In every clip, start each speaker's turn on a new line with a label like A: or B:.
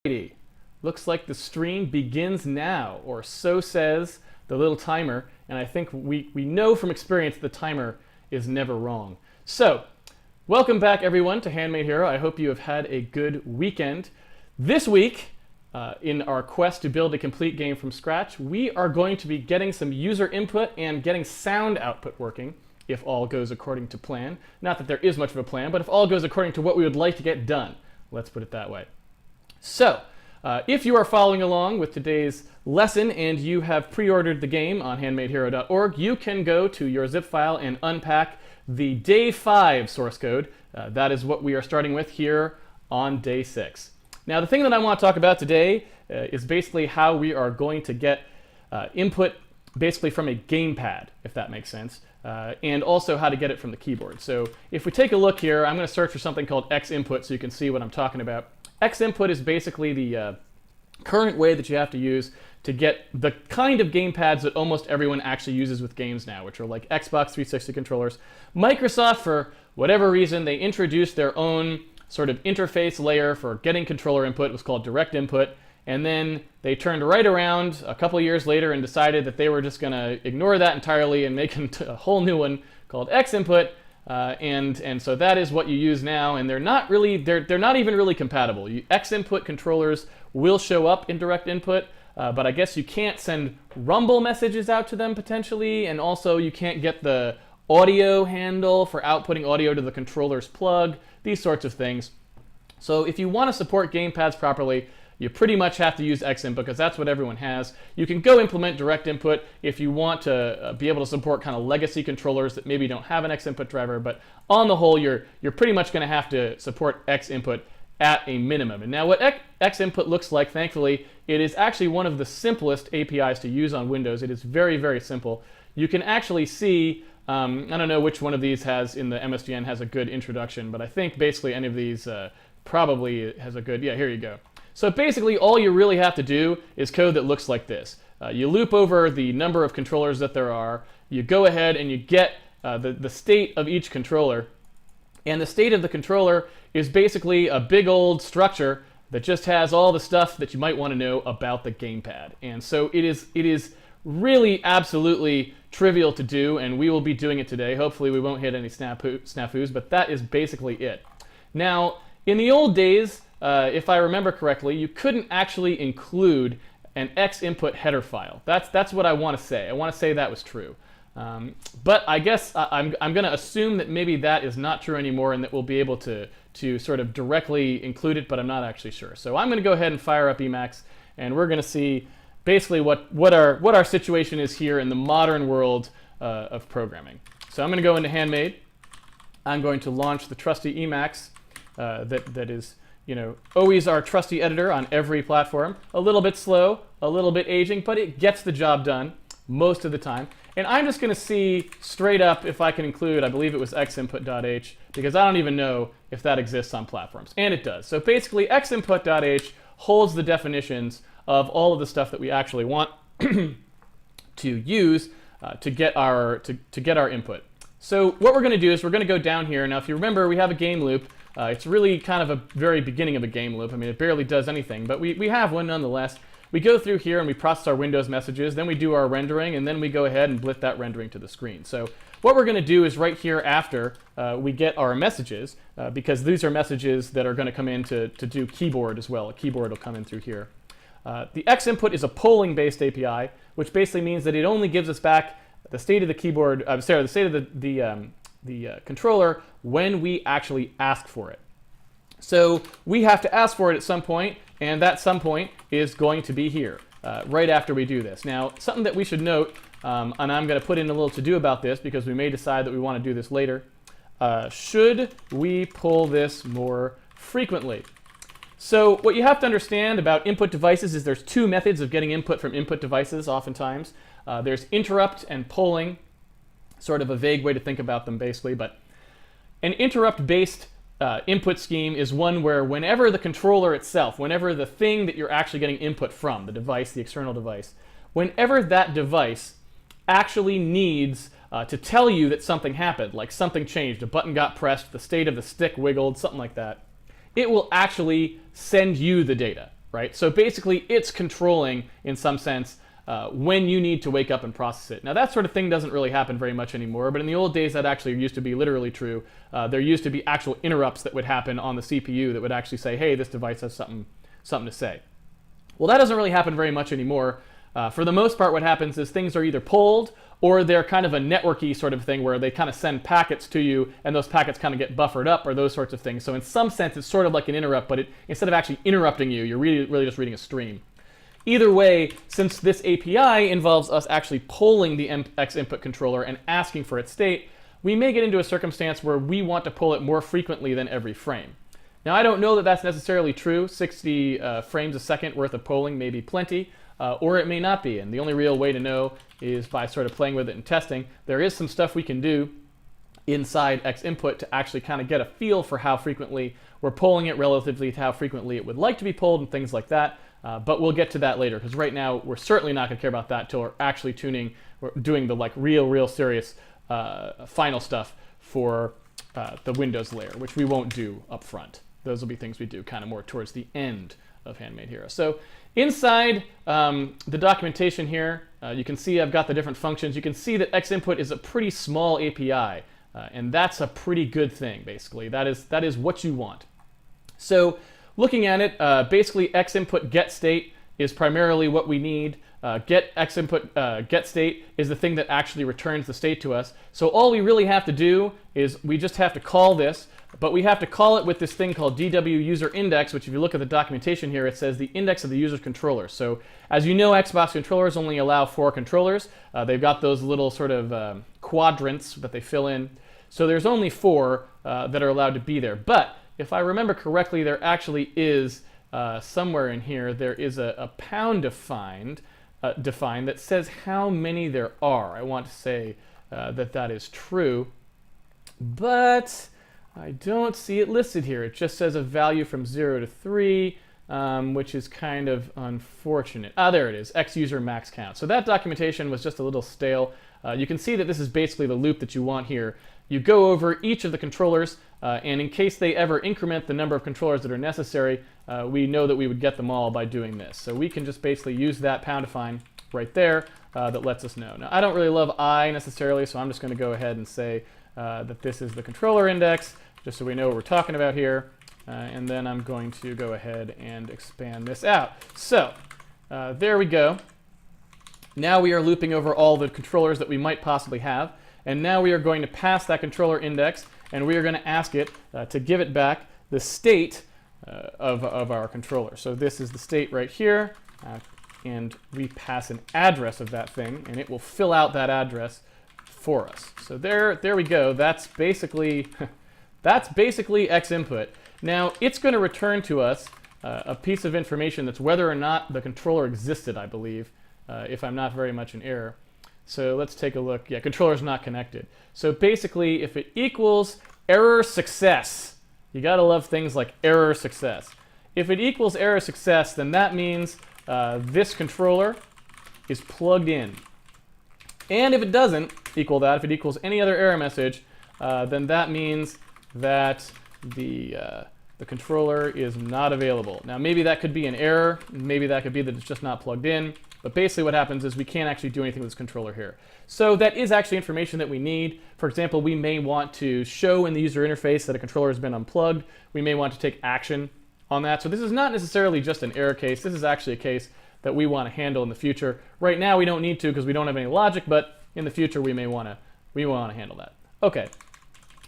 A: Alrighty, looks like the stream begins now, or so says the little timer, and I think we know from experience the timer is never wrong. So, welcome back everyone to Handmade Hero. I hope you have had a good weekend. This week, in our quest to build a complete game from scratch, we are going to be getting some user input and getting sound output working, if all goes according to plan. Not that there is much of a plan, but if all goes according to what we would like to get done. Let's put it that way. So, if you are following along with today's lesson and you have pre-ordered the game on handmadehero.org, you can go to your zip file and unpack the day 5 source code. That is what we are starting with here on day 6. Now, the thing that I want to talk about today is basically how we are going to get input basically from a gamepad, if that makes sense, and also how to get it from the keyboard. So if we take a look here, I'm going to search for something called X input so you can see what I'm talking about. X input is basically the current way that you have to use to get the kind of gamepads that almost everyone actually uses with games now, which are like Xbox 360 controllers. Microsoft, for whatever reason, they introduced their own sort of interface layer for getting controller input. It was called direct input. And then they turned right around a couple years later and decided that they were just going to ignore that entirely and make a whole new one called X input. And so that is what you use now, and they're not even really compatible. X input controllers will show up in direct input, but I guess you can't send rumble messages out to them potentially, and also you can't get the audio handle for outputting audio to the controller's plug, these sorts of things. So if you want to support gamepads properly, you pretty much have to use X input because that's what everyone has. You can go implement direct input if you want to be able to support kind of legacy controllers that maybe don't have an X input driver, but on the whole, you're pretty much going to have to support X input at a minimum. And now what X input looks like, thankfully, it is actually one of the simplest APIs to use on Windows. It is very, very simple. You can actually see, I don't know which one of these has in the MSDN has a good introduction, but I think basically any of these probably has a good, yeah, here you go. So basically all you really have to do is code that looks like this. You loop over the number of controllers that there are, you go ahead and you get the state of each controller, and the state of the controller is basically a big old structure that just has all the stuff that you might want to know about the gamepad. And so it is really absolutely trivial to do, and we will be doing it today. Hopefully we won't hit any snafus, but that is basically it. Now, in the old days, if I remember correctly, you couldn't actually include an X input header file. That's what I want to say. I want to say that was true. But I guess I'm going to assume that maybe that is not true anymore and that we'll be able to sort of directly include it, but I'm not actually sure. So I'm going to go ahead and fire up Emacs, and we're going to see basically what our situation is here in the modern world of programming. So I'm going to go into Handmade. I'm going to launch the trusty Emacs that is, you know, always our trusty editor on every platform. A little bit slow, a little bit aging, but it gets the job done most of the time. And I'm just going to see straight up if I can include, I believe it was xinput.h, because I don't even know if that exists on platforms. And it does. So basically xinput.h holds the definitions of all of the stuff that we actually want to use to get our input. So what we're going to do is we're going to go down here. Now if you remember, we have a game loop. It's really kind of a very beginning of a game loop. I mean, it barely does anything, but we have one nonetheless. We go through here and we process our Windows messages, then we do our rendering, and then we go ahead and blit that rendering to the screen. So what we're going to do is right here after we get our messages, because these are messages that are going to come in to do keyboard as well. A keyboard will come in through here. The X input is a polling-based API, which basically means that it only gives us back the state of the keyboard, the state of the controller when we actually ask for it. So we have to ask for it at some point, and that some point is going to be here, right after we do this. Now, something that we should note, and I'm going to put in a little to-do about this because we may decide that we want to do this later, should we pull this more frequently? So what you have to understand about input devices is there's two methods of getting input from input devices oftentimes. There's interrupt and polling, sort of a vague way to think about them basically, but an interrupt-based input scheme is one where whenever the controller itself, whenever the thing that you're actually getting input from, the device, the external device, whenever that device actually needs to tell you that something happened, like something changed, a button got pressed, the state of the stick wiggled, something like that, it will actually send you the data. right? So basically it's controlling, in some sense, when you need to wake up and process it. Now that sort of thing doesn't really happen very much anymore, but in the old days that actually used to be literally true. There used to be actual interrupts that would happen on the CPU that would actually say, hey, this device has something to say. Well, that doesn't really happen very much anymore. For the most part, what happens is things are either pulled or they're kind of a networky sort of thing where they kind of send packets to you and those packets kind of get buffered up or those sorts of things. So in some sense, it's sort of like an interrupt, but instead of actually interrupting you, you're really just reading a stream. Either way, since this API involves us actually polling the X input controller and asking for its state, we may get into a circumstance where we want to pull it more frequently than every frame. Now, I don't know that that's necessarily true. 60 frames a second worth of polling may be plenty, or it may not be. And the only real way to know is by sort of playing with it and testing. There is some stuff we can do inside X input to actually kind of get a feel for how frequently we're polling it relatively to how frequently it would like to be polled and things like that. But we'll get to that later, because right now we're certainly not going to care about that until we're actually doing the like real serious final stuff for the Windows layer, which we won't do up front. Those will be things we do kind of more towards the end of Handmade Hero. So inside the documentation here, you can see I've got the different functions. You can see that X input is a pretty small API, and that's a pretty good thing, basically. That is what you want. So looking at it, basically X input get state is primarily what we need. Get X input get state is the thing that actually returns the state to us. So all we really have to do is we just have to call this, but we have to call it with this thing called DW user index, which if you look at the documentation here, it says the index of the user's controller. So as you know, Xbox controllers only allow 4 controllers. They've got those little sort of quadrants that they fill in. So there's only 4 that are allowed to be there. But if I remember correctly, there actually is somewhere in here, there is a pound defined that says how many there are. I want to say that is true, but I don't see it listed here. It just says a value from 0 to 3, which is kind of unfortunate. There it is, X user max count. So that documentation was just a little stale. You can see that this is basically the loop that you want here. You go over each of the controllers, and in case they ever increment the number of controllers that are necessary, we know that we would get them all by doing this. So we can just basically use that pound define right there that lets us know. Now, I don't really love I necessarily, so I'm just going to go ahead and say that this is the controller index, just so we know what we're talking about here. And then I'm going to go ahead and expand this out. So there we go. Now we are looping over all the controllers that we might possibly have. And now we are going to pass that controller index, and we are going to ask it to give it back the state of our controller. So this is the state right here, and we pass an address of that thing, and it will fill out that address for us. So there we go. That's basically X input. Now it's going to return to us a piece of information that's whether or not the controller existed, I believe, if I'm not very much in error. So let's take a look. Yeah, controller's not connected. So basically, if it equals error success, you gotta love things like error success. If it equals error success, then that means this controller is plugged in. And if it doesn't equal that, if it equals any other error message, then that means that the controller is not available. Now maybe that could be an error, maybe that could be that it's just not plugged in, but basically what happens is we can't actually do anything with this controller here. So that is actually information that we need. For example, we may want to show in the user interface that a controller has been unplugged. We may want to take action on that. So this is not necessarily just an error case. This is actually a case that we want to handle in the future. Right now we don't need to because we don't have any logic, but in the future we may want to handle that. Okay,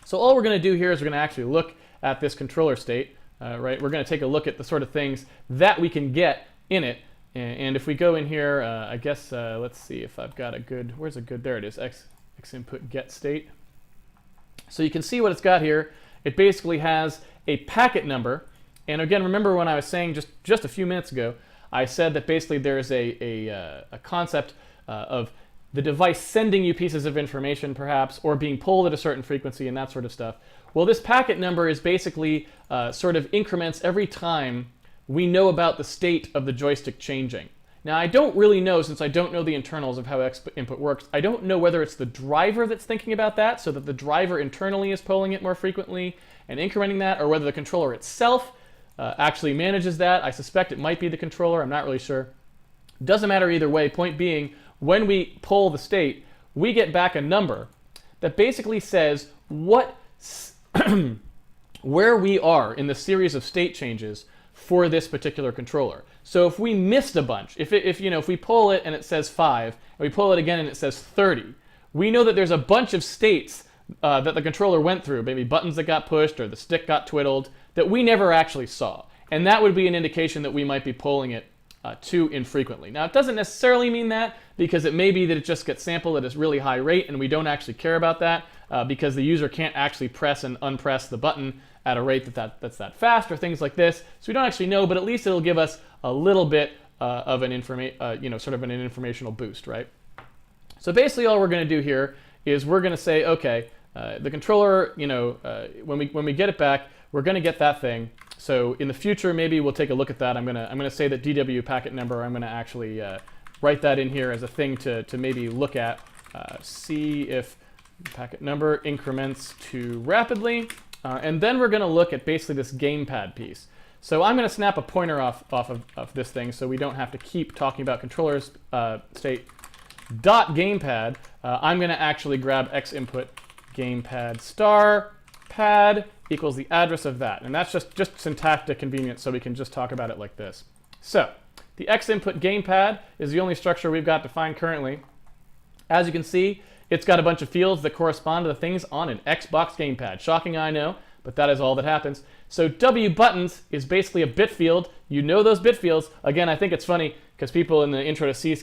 A: so all we're going to do here is we're going to actually look at this controller state. Right? We're going to take a look at the sort of things that we can get in it. And if we go in here, I guess, let's see if I've got a good, where's a good, there it is, X input get state. So you can see what it's got here. It basically has a packet number. And again, remember when I was saying just a few minutes ago, I said that basically there's a concept of the device sending you pieces of information perhaps, or being pulled at a certain frequency and that sort of stuff. Well, this packet number is basically sort of increments every time we know about the state of the joystick changing. Now, I don't really know, since I don't know the internals of how X input works, I don't know whether it's the driver that's thinking about that, so that the driver internally is polling it more frequently and incrementing that, or whether the controller itself actually manages that. I suspect it might be the controller. I'm not really sure. Doesn't matter either way. Point being, when we pull the state, we get back a number that basically says what where we are in the series of state changes for this particular controller. So if we missed a bunch, if we pull it and it says 5, and we pull it again and it says 30, we know that there's a bunch of states that the controller went through, maybe buttons that got pushed or the stick got twiddled, that we never actually saw. And that would be an indication that we might be pulling it too infrequently. Now, it doesn't necessarily mean that, because it may be that it just gets sampled at a really high rate and we don't actually care about that because the user can't actually press and unpress the button at a rate that's that fast, or things like this. So we don't actually know, but at least it'll give us a little bit of an sort of an informational boost, right? So basically all we're going to do here is we're going to say, okay, the controller, when we get it back, we're going to get that thing. So in the future, maybe we'll take a look at that. I'm gonna say that DW packet number. I'm gonna actually write that in here as a thing to maybe look at. See if packet number increments too rapidly, and then we're gonna look at basically this gamepad piece. So I'm gonna snap a pointer off of this thing, so we don't have to keep talking about controllers state dot gamepad. I'm gonna actually grab x input gamepad star pad equals the address of that. And that's just syntactic convenience, so we can just talk about it like this. So the x input gamepad is the only structure we've got defined currently. As you can see, it's got a bunch of fields that correspond to the things on an Xbox gamepad. Shocking, I know, but that is all that happens. So W buttons is basically a bit field. You know those bit fields. Again, I think it's funny because people in the Intro to C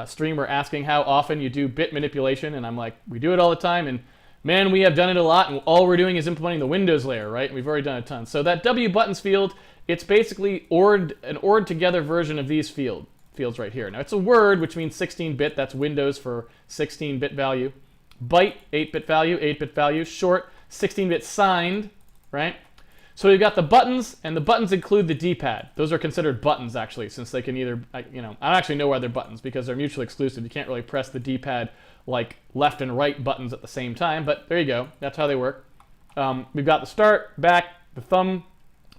A: stream were asking how often you do bit manipulation, and I'm like, we do it all the time, and man, we have done it a lot, and all we're doing is implementing the Windows layer, right? We've already done a ton. So that W buttons field, it's basically an ORed together version of these fields right here. Now it's a word, which means 16-bit. That's Windows for 16-bit value. Byte, 8-bit value, 8-bit value. Short, 16-bit signed, right? So we've got the buttons, and the buttons include the D-pad. Those are considered buttons, actually, since they can either, I don't actually know why they're buttons, because they're mutually exclusive. You can't really press the D-pad like left and right buttons at the same time, but there you go. That's how they work. We've got the start, back, the thumb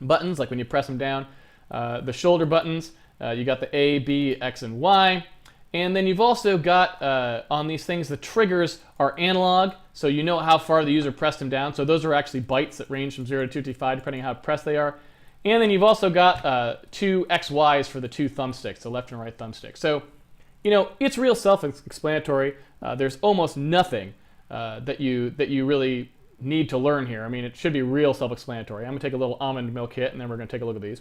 A: buttons, like when you press them down, the shoulder buttons, you got the A, B, X, and Y, and then you've also got, on these things, the triggers are analog, so you know how far the user pressed them down, so those are actually bytes that range from 0 to 255, depending on how pressed they are. And then you've also got two XYs for the two thumbsticks, the left and right thumbstick. So, it's real self-explanatory. There's almost nothing that you really need to learn here. I mean, it should be real self-explanatory. I'm going to take a little almond milk hit, and then we're going to take a look at these.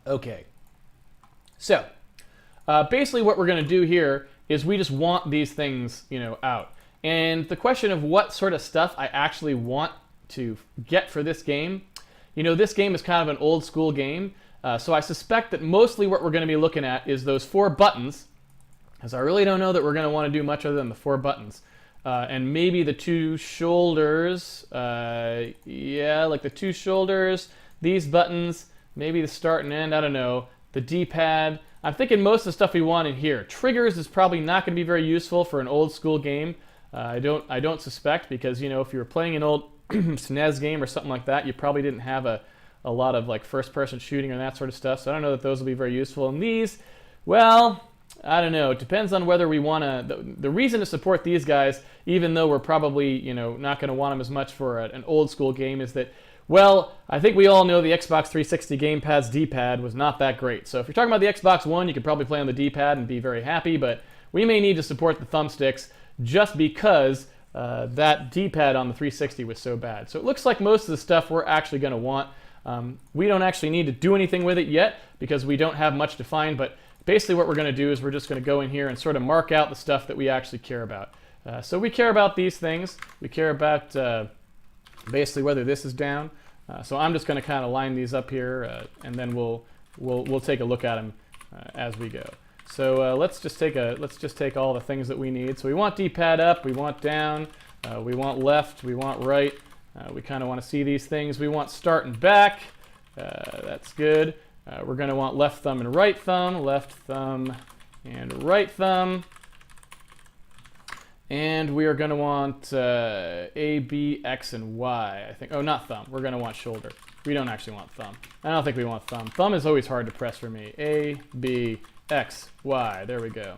A: Okay. So, basically what we're going to do here is we just want these things, out. And the question of what sort of stuff I actually want to get for this game, this game is kind of an old school game. So I suspect that mostly what we're going to be looking at is those 4 buttons, as I really don't know that we're going to want to do much other than the 4 buttons. And maybe the 2 shoulders, yeah, like the 2 shoulders, these buttons, maybe the start and end, I don't know, the D-pad. I'm thinking most of the stuff we want in here. Triggers is probably not going to be very useful for an old school game. I don't suspect, because, if you were playing an old SNES game or something like that, you probably didn't have a lot of like first-person shooting or that sort of stuff, so I don't know that those will be very useful. And these, well, I don't know. It depends on whether we want to. The reason to support these guys, even though we're probably not going to want them as much for an old school game, is that, well, I think we all know the Xbox 360 gamepad's D-pad was not that great. So if you're talking about the Xbox One, you could probably play on the D-pad and be very happy, but we may need to support the thumbsticks just because that D-pad on the 360 was so bad. So it looks like most of the stuff we're actually going to want. We don't actually need to do anything with it yet because we don't have much defined, but basically what we're going to do is we're just going to go in here and sort of mark out the stuff that we actually care about. So we care about these things. We care about basically whether this is down. So I'm just going to kind of line these up here, and then we'll take a look at them as we go. So let's just take all the things that we need. So we want D-pad up, we want down, we want left, we want right. We kind of want to see these things. We want start and back. That's good. We're going to want left thumb and right thumb, left thumb and right thumb. And we are going to want A, B, X, and Y, I think. Oh, not thumb. We're going to want shoulder. We don't actually want thumb. I don't think we want thumb. Thumb is always hard to press for me. A, B, X, Y. There we go.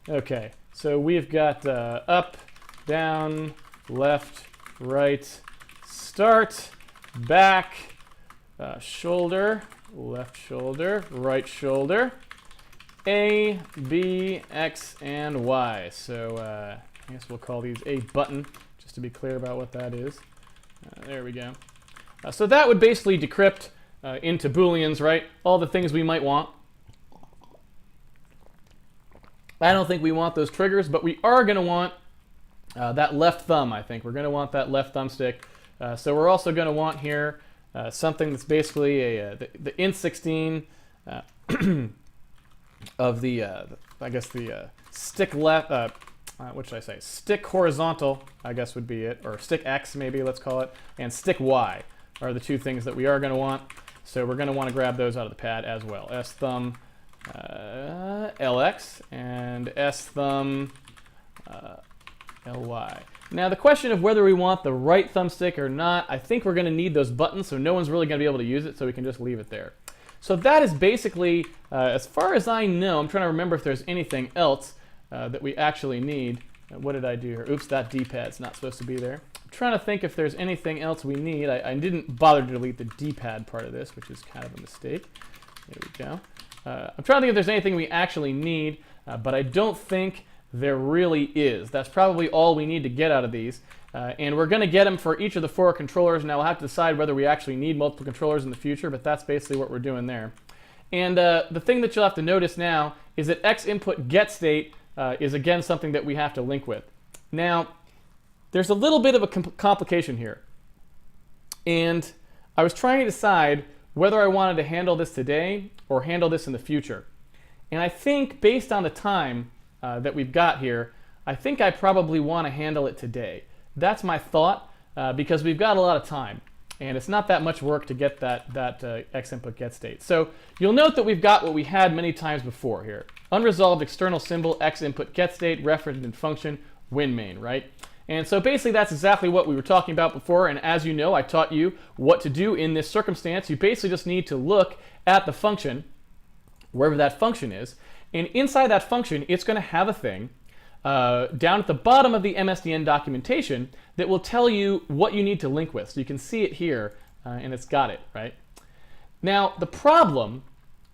A: Okay, so we've got up, down, left, right, start, back, shoulder, left shoulder, right shoulder, A, B, X, and Y. So I guess we'll call these A button, just to be clear about what that is. There we go. So that would basically decrypt into Booleans, right? All the things we might want. I don't think we want those triggers, but we are going to want that left thumb, I think. We're going to want that left thumbstick. So we're also going to want here something that's basically the int16 of the, I guess the stick left, what should I say? Stick horizontal, I guess would be it, or stick X maybe, let's call it, and stick Y are the two things that we are going to want. So we're going to want to grab those out of the pad as well. S thumb LX and S thumb LY. Now the question of whether we want the right thumbstick or not, I think we're going to need those buttons, so no one's really going to be able to use it, so we can just leave it there. So that is basically, as far as I know, I'm trying to remember if there's anything else that we actually need. What did I do here? Oops, that D-pad's not supposed to be there. I'm trying to think if there's anything else we need. I didn't bother to delete the D-pad part of this, which is kind of a mistake. There we go. I'm trying to think if there's anything we actually need, but I don't think there really is. That's probably all we need to get out of these. And we're going to get them for each of the 4 controllers. Now we'll have to decide whether we actually need multiple controllers in the future, but that's basically what we're doing there. And the thing that you'll have to notice now is that X input get state is again something that we have to link with. Now, there's a little bit of a complication here. And I was trying to decide whether I wanted to handle this today or handle this in the future. And I think based on the time that we've got here, I think I probably want to handle it today. That's my thought because we've got a lot of time. And it's not that much work to get that X input get state. So you'll note that we've got what we had many times before here. Unresolved external symbol, X input get state, referenced in function, win main, right? And so basically that's exactly what we were talking about before. And as you know, I taught you what to do in this circumstance. You basically just need to look at the function, wherever that function is. And inside that function, it's going to have a thing down at the bottom of the MSDN documentation that will tell you what you need to link with. So you can see it here, and it's got it, right? Now, the problem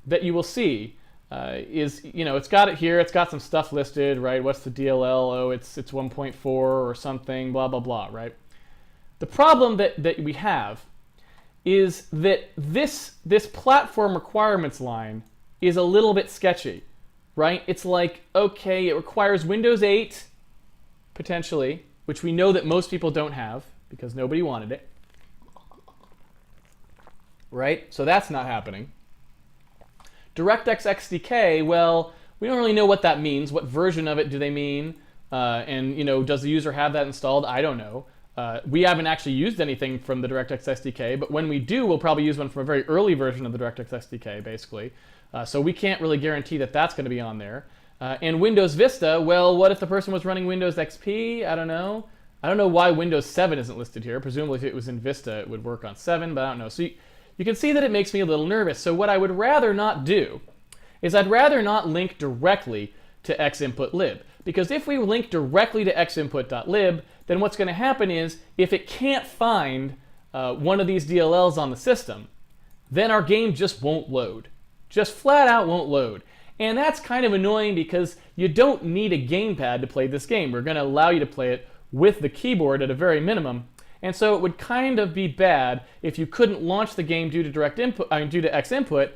A: that you will see is, it's got it here. It's got some stuff listed, right? What's the DLL? Oh, it's 1.4 or something, blah, blah, blah, right? The problem that we have is that this platform requirements line is a little bit sketchy. Right? It's like, okay, it requires Windows 8, potentially, which we know that most people don't have because nobody wanted it. Right? So that's not happening. DirectX XDK, well, we don't really know what that means. What version of it do they mean? And, does the user have that installed? I don't know. We haven't actually used anything from the DirectX SDK, but when we do, we'll probably use one from a very early version of the DirectX SDK, basically. So we can't really guarantee that that's going to be on there. And Windows Vista, well, what if the person was running Windows XP? I don't know. I don't know why Windows 7 isn't listed here. Presumably if it was in Vista, it would work on 7, but I don't know. So you can see that it makes me a little nervous. So what I would rather not do is I'd rather not link directly to xinputlib. Because if we link directly to xinput.lib, then what's going to happen is if it can't find one of these DLLs on the system, then our game just won't load. Just flat out won't load. And that's kind of annoying because you don't need a gamepad to play this game. We're going to allow you to play it with the keyboard at a very minimum. And so it would kind of be bad if you couldn't launch the game due to due to xinput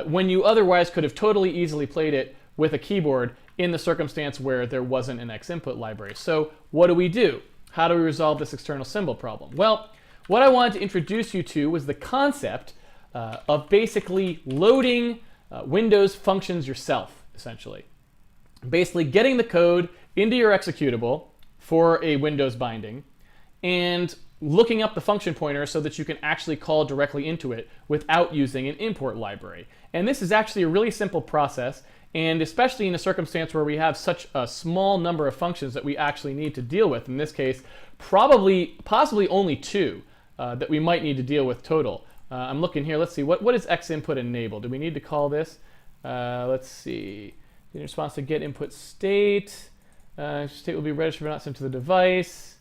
A: when you otherwise could have totally easily played it with a keyboard in the circumstance where there wasn't an xinput library. So what do? How do we resolve this external symbol problem? Well, what I wanted to introduce you to was the concept of basically loading Windows functions yourself, essentially. Basically getting the code into your executable for a Windows binding and looking up the function pointer so that you can actually call directly into it without using an import library. And this is actually a really simple process, and especially in a circumstance where we have such a small number of functions that we actually need to deal with. In this case, possibly only 2 that we might need to deal with total. I'm looking here. Let's see. What is x input enable? Do we need to call this? Let's see. In response to get input state, state will be registered but not sent to the device.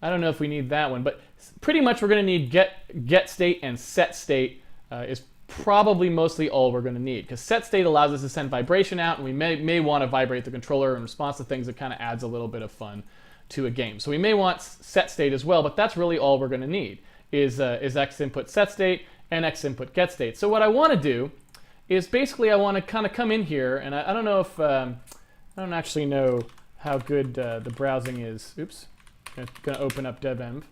A: I don't know if we need that one, but pretty much we're going to need get state and set state is probably mostly all we're going to need, because set state allows us to send vibration out, and we may want to vibrate the controller in response to things. That kind of adds a little bit of fun to a game. So we may want set state as well, but that's really all we're going to need is x input set state and x input get state. So what I want to do is basically I want to kind of come in here, and I don't know if I don't actually know how good the browsing is. Oops, I'm going to open up devenv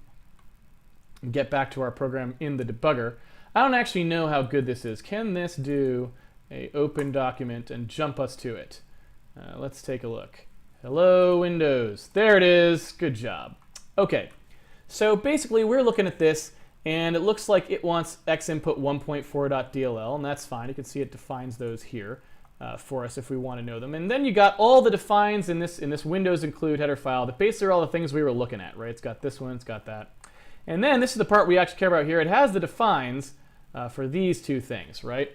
A: and get back to our program in the debugger. I don't actually know how good this is. Can this do a open document and jump us to it? Let's take a look. Hello, Windows. There it is. Good job. Okay, so basically we're looking at this, and it looks like it wants xinput 1.4.dll, and that's fine. You can see it defines those here for us if we want to know them. And then you got all the defines in this Windows include header file that basically are all the things we were looking at, right? It's got this one, it's got that. And then this is the part we actually care about here. It has the defines for these 2 things, right?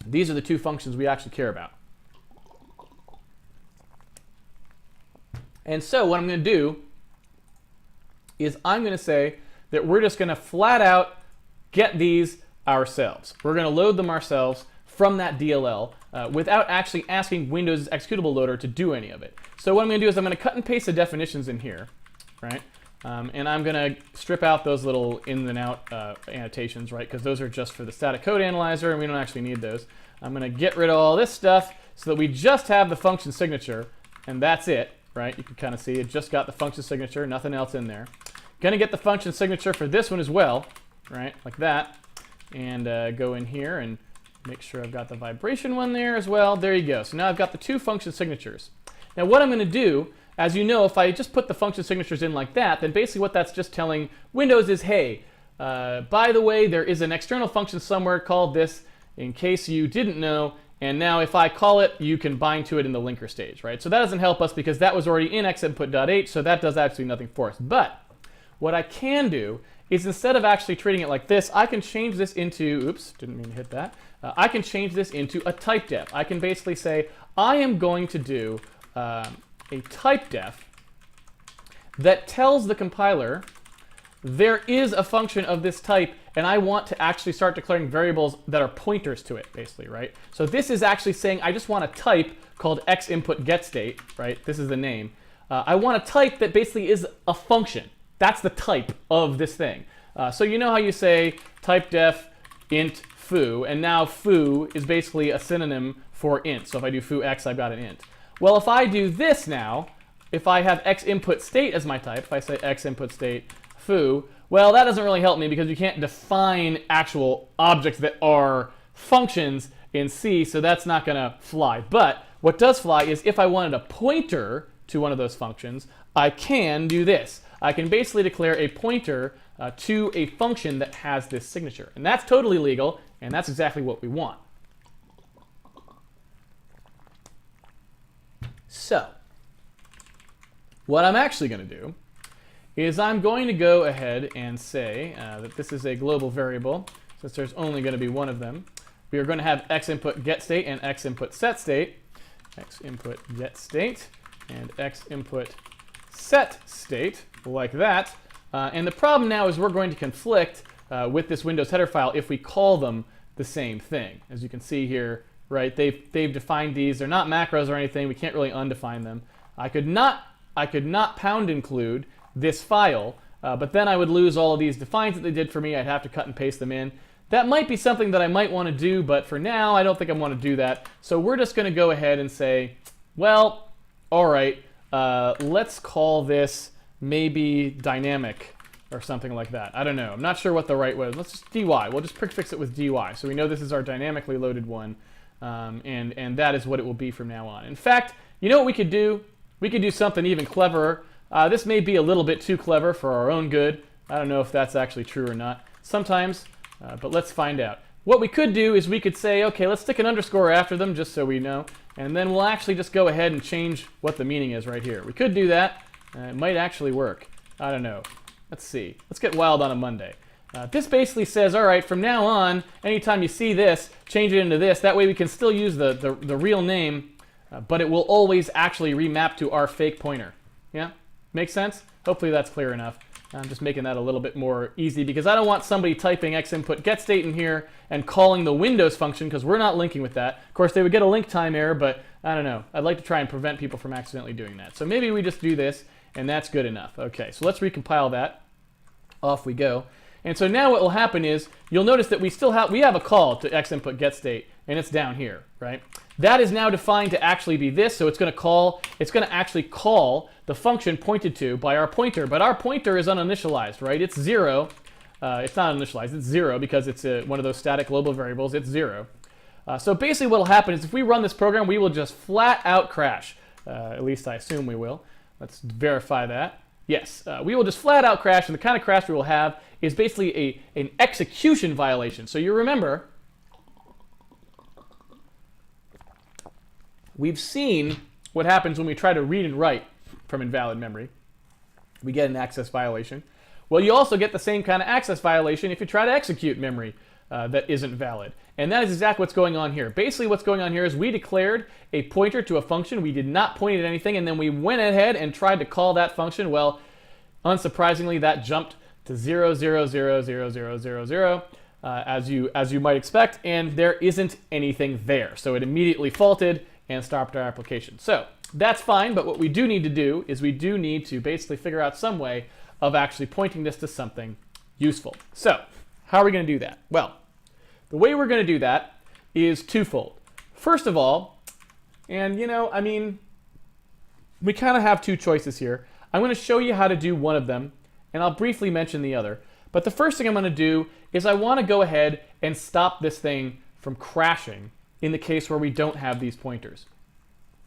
A: These are the 2 functions we actually care about. And so what I'm going to do is I'm going to say that we're just going to flat out get these ourselves. We're going to load them ourselves from that DLL without actually asking Windows executable loader to do any of it. So what I'm going to do is I'm going to cut and paste the definitions in here, right? And I'm going to strip out those little in and out annotations, right? Because those are just for the static code analyzer, and we don't actually need those. I'm going to get rid of all this stuff so that we just have the function signature, and that's it, right? You can kind of see it just got the function signature, nothing else in there. Going to get the function signature for this one as well, right? Like that. And go in here and make sure I've got the vibration one there as well. There you go. So now I've got the 2 function signatures. Now what I'm going to do, as you know, if I just put the function signatures in like that, then basically what that's just telling Windows is, hey, by the way, there is an external function somewhere called this, in case you didn't know, and now if I call it, you can bind to it in the linker stage, right? So that doesn't help us because that was already in xinput.h, so that does absolutely nothing for us. But what I can do is, instead of actually treating it like this, I can change this into, oops, didn't mean to hit that. I can change this into a type def. I can basically say, I am going to do a type def that tells the compiler there is a function of this type, and I want to actually start declaring variables that are pointers to it, basically, right? So this is actually saying I just want a type called xInputGetState, right? This is the name. I want a type that basically is a function. That's the type of this thing. So you know how you say type def int foo, and now foo is basically a synonym for int. So if I do foo x, I've got an int. Well, if I do this now, if I have xInputState as my type, if I say xInputState foo, well, that doesn't really help me because you can't define actual objects that are functions in C, so that's not going to fly. But what does fly is if I wanted a pointer to one of those functions, I can do this. I can basically declare a pointer to a function that has this signature. And that's totally legal, and that's exactly what we want. So, what I'm actually going to do is I'm going to go ahead and say that this is a global variable, since there's only going to be one of them. We are going to have xInputGetState and xInputSetState, xInputGetState and xInputSetState, like that. And the problem now is we're going to conflict with this Windows header file if we call them the same thing. As you can see here, right, they've defined these. They're not macros or anything. We can't really undefine them. I could not pound include this file, but then I would lose all of these defines that they did for me. I'd have to cut and paste them in. That might be something that I might want to do, but for now, I don't think I want to do that. So we're just going to go ahead and say, well, all right, let's call this maybe dynamic or something like that. I don't know. I'm not sure what the right way is. Let's just dy. We'll just prefix it with dy. So we know this is our dynamically loaded one, and that is what it will be from now on. In fact, you know what we could do? We could do something even cleverer. This may be a little bit too clever for our own good. I don't know if that's actually true or not. Sometimes, but let's find out. What we could do is we could say, okay, let's stick an underscore after them just so we know, and then we'll actually just go ahead and change what the meaning is right here. We could do that. It might actually work. I don't know. Let's see. Let's get wild on a Monday. This basically says, all right, from now on, anytime you see this, change it into this. That way we can still use the real name, but it will always actually remap to our fake pointer. Yeah? Make sense? Hopefully that's clear enough. I'm just making that a little bit more easy because I don't want somebody typing xinput get state in here and calling the Windows function because we're not linking with that. Of course, they would get a link time error, but I don't know. I'd like to try and prevent people from accidentally doing that. So maybe we just do this, and that's good enough. Okay, so let's recompile that. Off we go. And so now what will happen is you'll notice that we have a call to xinput get state, and it's down here, right? That is now defined to actually be this, so it's going to actually call the function pointed to by our pointer, but our pointer is uninitialized, right? It's 0. It's not initialized, it's 0 because it's one of those static global variables. It's 0. So basically what will happen is if we run this program, we will just flat out crash. At least I assume we will. Let's verify that. Yes, we will just flat out crash, and the kind of crash we will have is basically an execution violation. So you remember, we've seen what happens when we try to read and write from invalid memory. We get an access violation. Well, you also get the same kind of access violation if you try to execute memory that isn't valid. And that is exactly what's going on here. Basically what's going on here is we declared a pointer to a function. We did not point at anything, and then we went ahead and tried to call that function. Well, unsurprisingly, that jumped to 0, 0, 0, 0, 0, 0, 0, as you might expect, and there isn't anything there. So it immediately faulted and stopped our application. So that's fine, but what we do need to do is we do need to basically figure out some way of actually pointing this to something useful. So how are we going to do that? Well, the way we're going to do that is twofold. First of all, and we kind of have two choices here. I'm going to show you how to do one of them, and I'll briefly mention the other. But the first thing I'm going to do is I want to go ahead and stop this thing from crashing in the case where we don't have these pointers.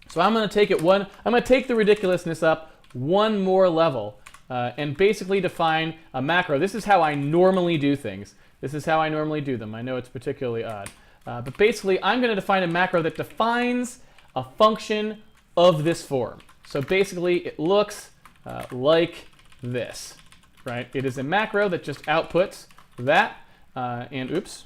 A: So I'm going to take the ridiculousness up one more level and basically define a macro. This is how I normally do things. This is how I normally do them. I know it's particularly odd. But basically, I'm going to define a macro that defines a function of this form. So basically, it looks like this, right? It is a macro that just outputs that, and oops,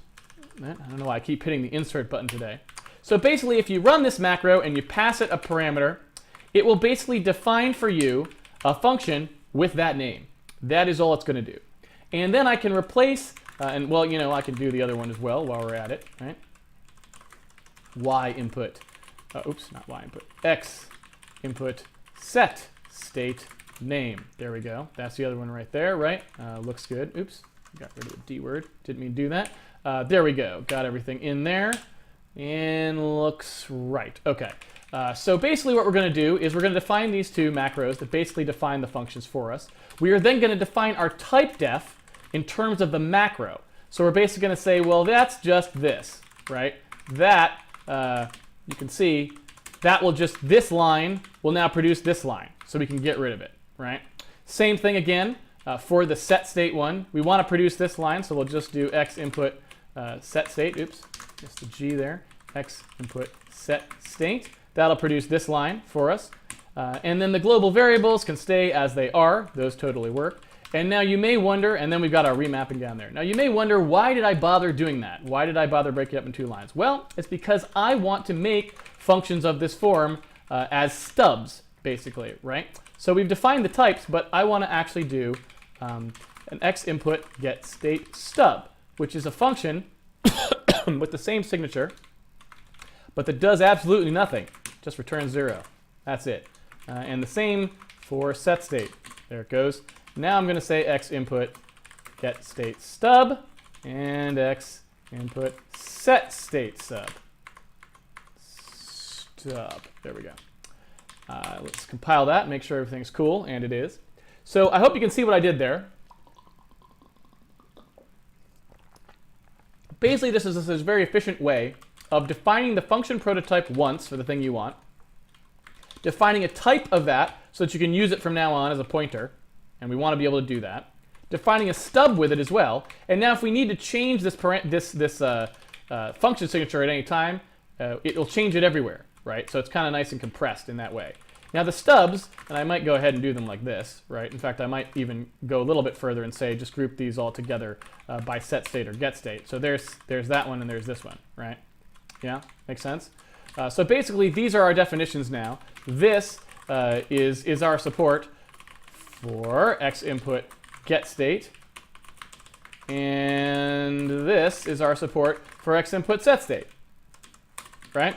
A: I don't know why I keep hitting the insert button today. So basically, if you run this macro and you pass it a parameter, it will basically define for you a function with that name. That is all it's going to do. And then I can replace, and well, I can do the other one as well while we're at it, right? Y input, oops, not Y input, X input set state name. There we go. That's the other one right there, right? Looks good. Oops, got rid of the D word. Didn't mean to do that. There we go. Got everything in there. And looks right. Okay. So basically what we're going to do is we're going to define these two macros that basically define the functions for us. We are then going to define our type def in terms of the macro. So we're basically going to say, well, that's just this, right? That, you can see, this line will now produce this line. So we can get rid of it, right? Same thing again for the set state one. We want to produce this line, so we'll just do x input set state. Oops, just the G there. X input set state. That'll produce this line for us. And then the global variables can stay as they are. Those totally work. And now you may wonder, and then we've got our remapping down there. Now you may wonder, why did I bother doing that? Why did I bother breaking it up in two lines? Well, it's because I want to make functions of this form as stubs, basically, right? So we've defined the types, but I want to actually do an x input get state stub, which is a function with the same signature, but that does absolutely nothing. Just returns 0. That's it. And the same for set state. There it goes. Now I'm going to say x input get state stub and x input set state sub. There we go. Let's compile that, make sure everything's cool, and it is. So I hope you can see what I did there. Basically, this is a very efficient way of defining the function prototype once for the thing you want, defining a type of that so that you can use it from now on as a pointer, and we want to be able to do that. Defining a stub with it as well, and now if we need to change this function signature at any time, it'll change it everywhere, right? So it's kind of nice and compressed in that way. Now the stubs, and I might go ahead and do them like this, right? In fact, I might even go a little bit further and say just group these all together by set state or get state. So there's that one and there's this one, right? Yeah, makes sense? So basically, these are our definitions now. This is our support for X input get state, and this is our support for X input set state, right?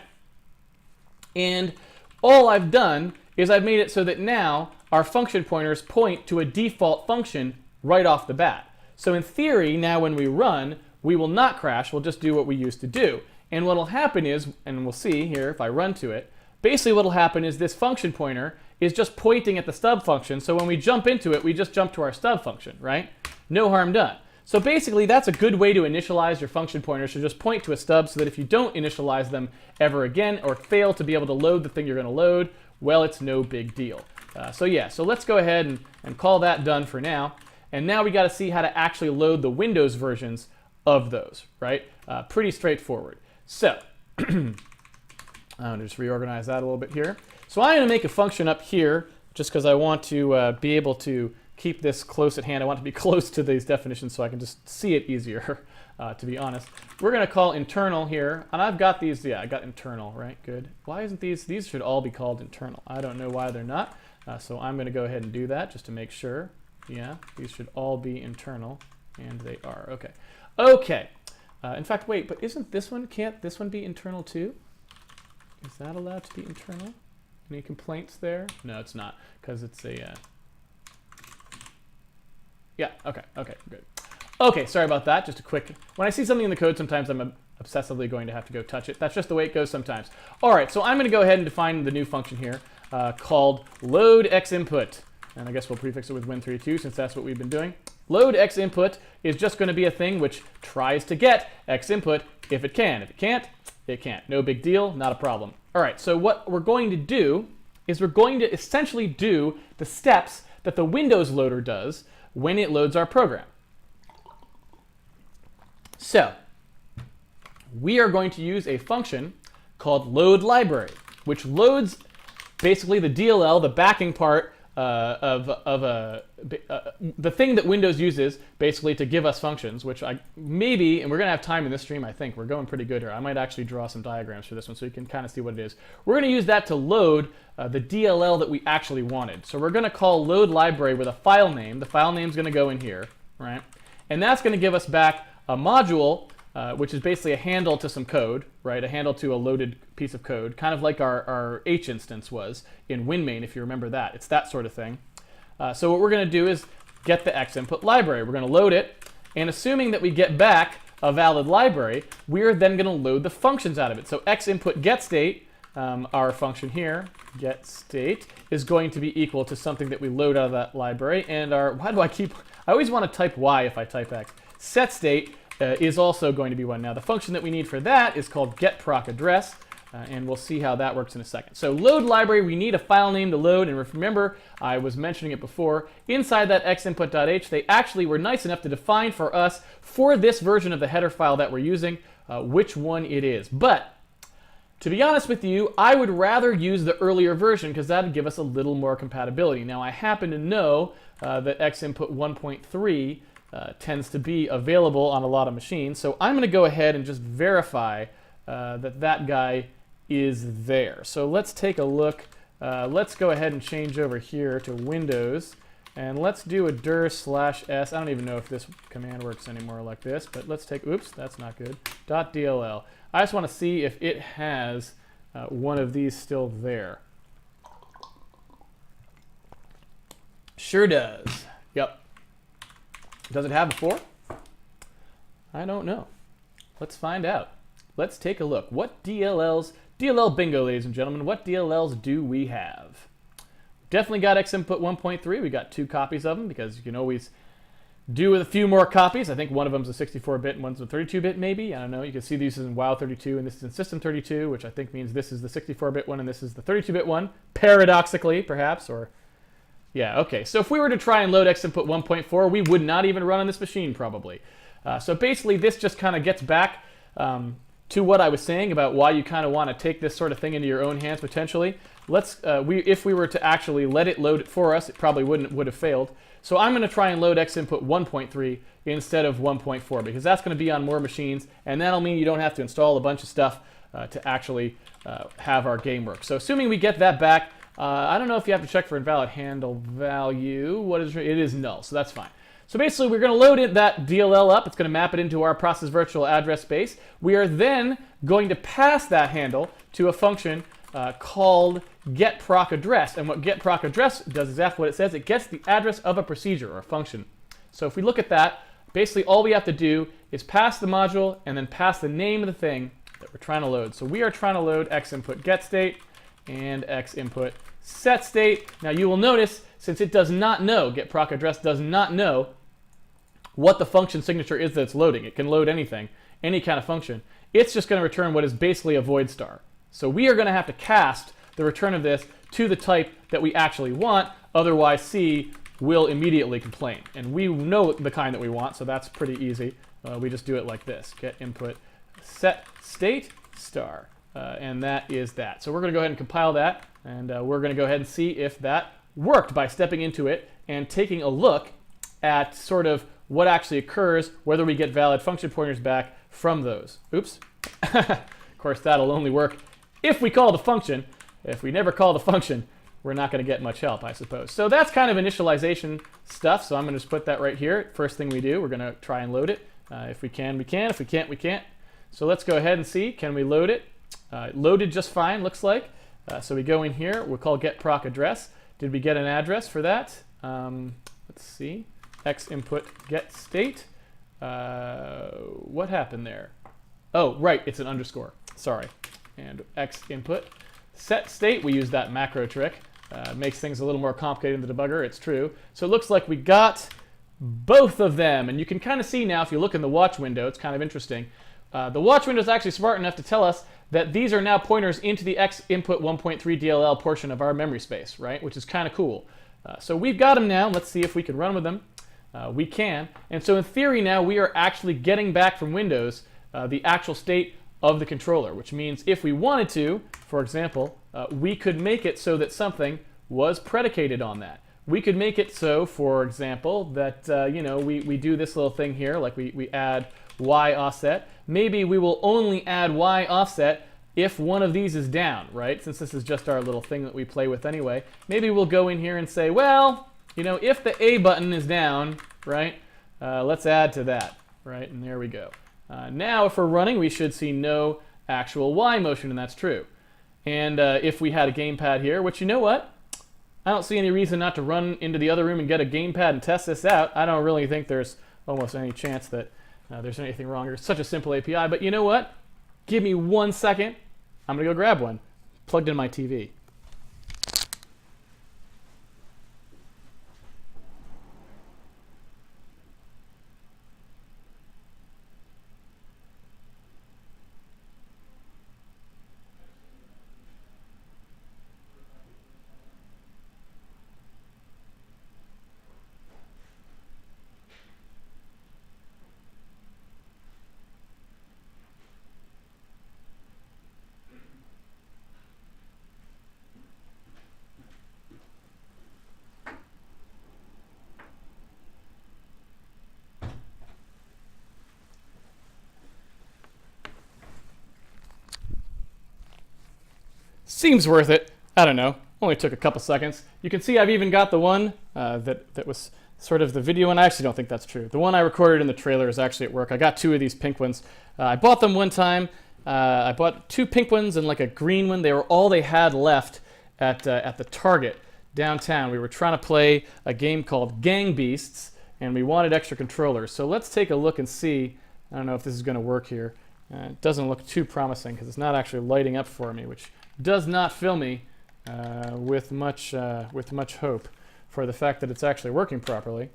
A: And all I've done is I've made it so that now our function pointers point to a default function right off the bat. So in theory, now when we run, we will not crash, we'll just do what we used to do. And what will happen is, and we'll see here if I run to it, basically what will happen is this function pointer is just pointing at the stub function, so when we jump into it, we just jump to our stub function, right? No harm done. So basically, that's a good way to initialize your function pointers, to just point to a stub so that if you don't initialize them ever again or fail to be able to load the thing you're going to load, well, it's no big deal. So let's go ahead and call that done for now. And now we got to see how to actually load the Windows versions of those, right? Pretty straightforward. So I'm going to just reorganize that a little bit here. So I'm going to make a function up here just because I want to be able to keep this close at hand. I want to be close to these definitions so I can just see it easier, to be honest. We're going to call internal here, and I've got these, yeah, I got internal, right? Good. Why isn't these should all be called internal. I don't know why they're not, so I'm going to go ahead and do that just to make sure. Yeah, these should all be internal, and they are. Okay. Okay. In fact, wait, but isn't this one, can't this one be internal too? Is that allowed to be internal? Any complaints there? No, it's not, because it's a... Yeah, okay, good. Okay, sorry about that, just a quick... When I see something in the code, sometimes I'm obsessively going to have to go touch it. That's just the way it goes sometimes. All right, so I'm going to go ahead and define the new function here called load x input. And I guess we'll prefix it with win32 since that's what we've been doing. Load x input is just going to be a thing which tries to get x input if it can. If it can't, it can't. No big deal, not a problem. All right, so what we're going to do is we're going to essentially do the steps that the Windows loader does when it loads our program. So we are going to use a function called load library, which loads basically the DLL, the backing part the thing that Windows uses basically to give us functions, which and we're going to have time in this stream, I think. We're going pretty good here. I might actually draw some diagrams for this one so you can kind of see what it is. We're going to use that to load the DLL that we actually wanted. So we're going to call load library with a file name. The file name is going to go in here, right? And that's going to give us back a module, which is basically a handle to some code, right? A handle to a loaded piece of code, kind of like our H instance was in WinMain, if you remember that. It's that sort of thing. So what we're going to do is get the X input library. We're going to load it, and assuming that we get back a valid library, we're then going to load the functions out of it. So X input get state, our function here, get state, is going to be equal to something that we load out of that library. And I always want to type Y if I type X. Set state is also going to be one. Now the function that we need for that is called getProcAddress, and we'll see how that works in a second. So load library, we need a file name to load, and remember, I was mentioning it before, inside that xinput.h, they actually were nice enough to define for us, for this version of the header file that we're using, which one it is. But to be honest with you, I would rather use the earlier version because that would give us a little more compatibility. Now I happen to know that xinput 1.3 tends to be available on a lot of machines, so I'm going to go ahead and just verify that guy is there. So let's take a look. Let's go ahead and change over here to Windows, and let's do a dir/s. I don't even know if this command works anymore like this, but let's take, oops, that's not good, .dll. I just want to see if it has one of these still there. Sure does. Yep. Does it have before? I don't know. Let's find out. Let's take a look. What DLL bingo, ladies and gentlemen, what DLLs do we have? Definitely got xinput 1.3. We got 2 copies of them because you can always do with a few more copies. I think one of them's a 64-bit and one's a 32-bit maybe. I don't know. You can see these is in WoW32 and this is in System32, which I think means this is the 64-bit one and this is the 32-bit one. Paradoxically, perhaps, or Yeah, okay. So if we were to try and load X input 1.4, we would not even run on this machine probably. So basically this just kind of gets back to what I was saying about why you kind of want to take this sort of thing into your own hands potentially. If we were to actually let it load it for us, it probably would have failed. So I'm going to try and load X input 1.3 instead of 1.4 because that's going to be on more machines, and that'll mean you don't have to install a bunch of stuff to actually have our game work. So assuming we get that back, I don't know if you have to check for invalid handle value. It is null, so that's fine. So basically, we're going to load that DLL up. It's going to map it into our process virtual address space. We are then going to pass that handle to a function called getProcAddress. And what getProcAddress does exactly what it says. It gets the address of a procedure or a function. So if we look at that, basically all we have to do is pass the module and then pass the name of the thing that we're trying to load. So we are trying to load xInput getState and xInput setState. Now you will notice, since it does not know, getProcAddress does not know what the function signature is that it's loading. It can load anything, any kind of function. It's just going to return what is basically a void star. So we are going to have to cast the return of this to the type that we actually want, otherwise C will immediately complain. And we know the kind that we want, so that's pretty easy. We just do it like this, get input set state star. And that is that. So we're going to go ahead and compile that, and we're going to go ahead and see if that worked by stepping into it and taking a look at sort of what actually occurs, whether we get valid function pointers back from those. Oops. Of course, that'll only work if we call the function. If we never call the function, we're not going to get much help, I suppose. So that's kind of initialization stuff, so I'm going to just put that right here. First thing we do, we're going to try and load it. If we can, we can. If we can't, we can't. So let's go ahead and see, can we load it? Loaded just fine, looks like. So we go in here, we'll call getProcAddress. Did we get an address for that? Let's see. xInput getState. What happened there? Oh, right, it's an underscore. Sorry. And xInput setState. We use that macro trick. Makes things a little more complicated in the debugger. It's true. So it looks like we got both of them. And you can kind of see now, if you look in the watch window, it's kind of interesting. The watch window is actually smart enough to tell us that these are now pointers into the xInput 1.3 DLL portion of our memory space, right? Which is kind of cool. So we've got them now. Let's see if we can run with them. We can. And so in theory now, we are actually getting back from Windows the actual state of the controller, which means if we wanted to, for example, we could make it so that something was predicated on that. We could make it so, for example, that we do this little thing here, like we add Y offset. Maybe we will only add Y offset if one of these is down, right? Since this is just our little thing that we play with anyway. Maybe we'll go in here and say, well, if the A button is down, right, let's add to that, right? And there we go. Now, if we're running, we should see no actual Y motion, and that's true. And if we had a gamepad here, which you know what? I don't see any reason not to run into the other room and get a gamepad and test this out. I don't really think there's almost any chance that there's anything wrong here. It's such a simple API, but you know what? Give me 1 second. I'm going to go grab one. Plugged in my TV. Seems worth it. I don't know. Only took a couple seconds. You can see I've even got the one that was sort of the video one. I actually don't think that's true. The one I recorded in the trailer is actually at work. I got 2 of these pink ones. I bought them one time. I bought 2 pink ones and like a green one. They were all they had left at the Target downtown. We were trying to play a game called Gang Beasts, and we wanted extra controllers. So let's take a look and see. I don't know if this is going to work here. It doesn't look too promising because it's not actually lighting up for me, which does not fill me with much hope for the fact that it's actually working properly.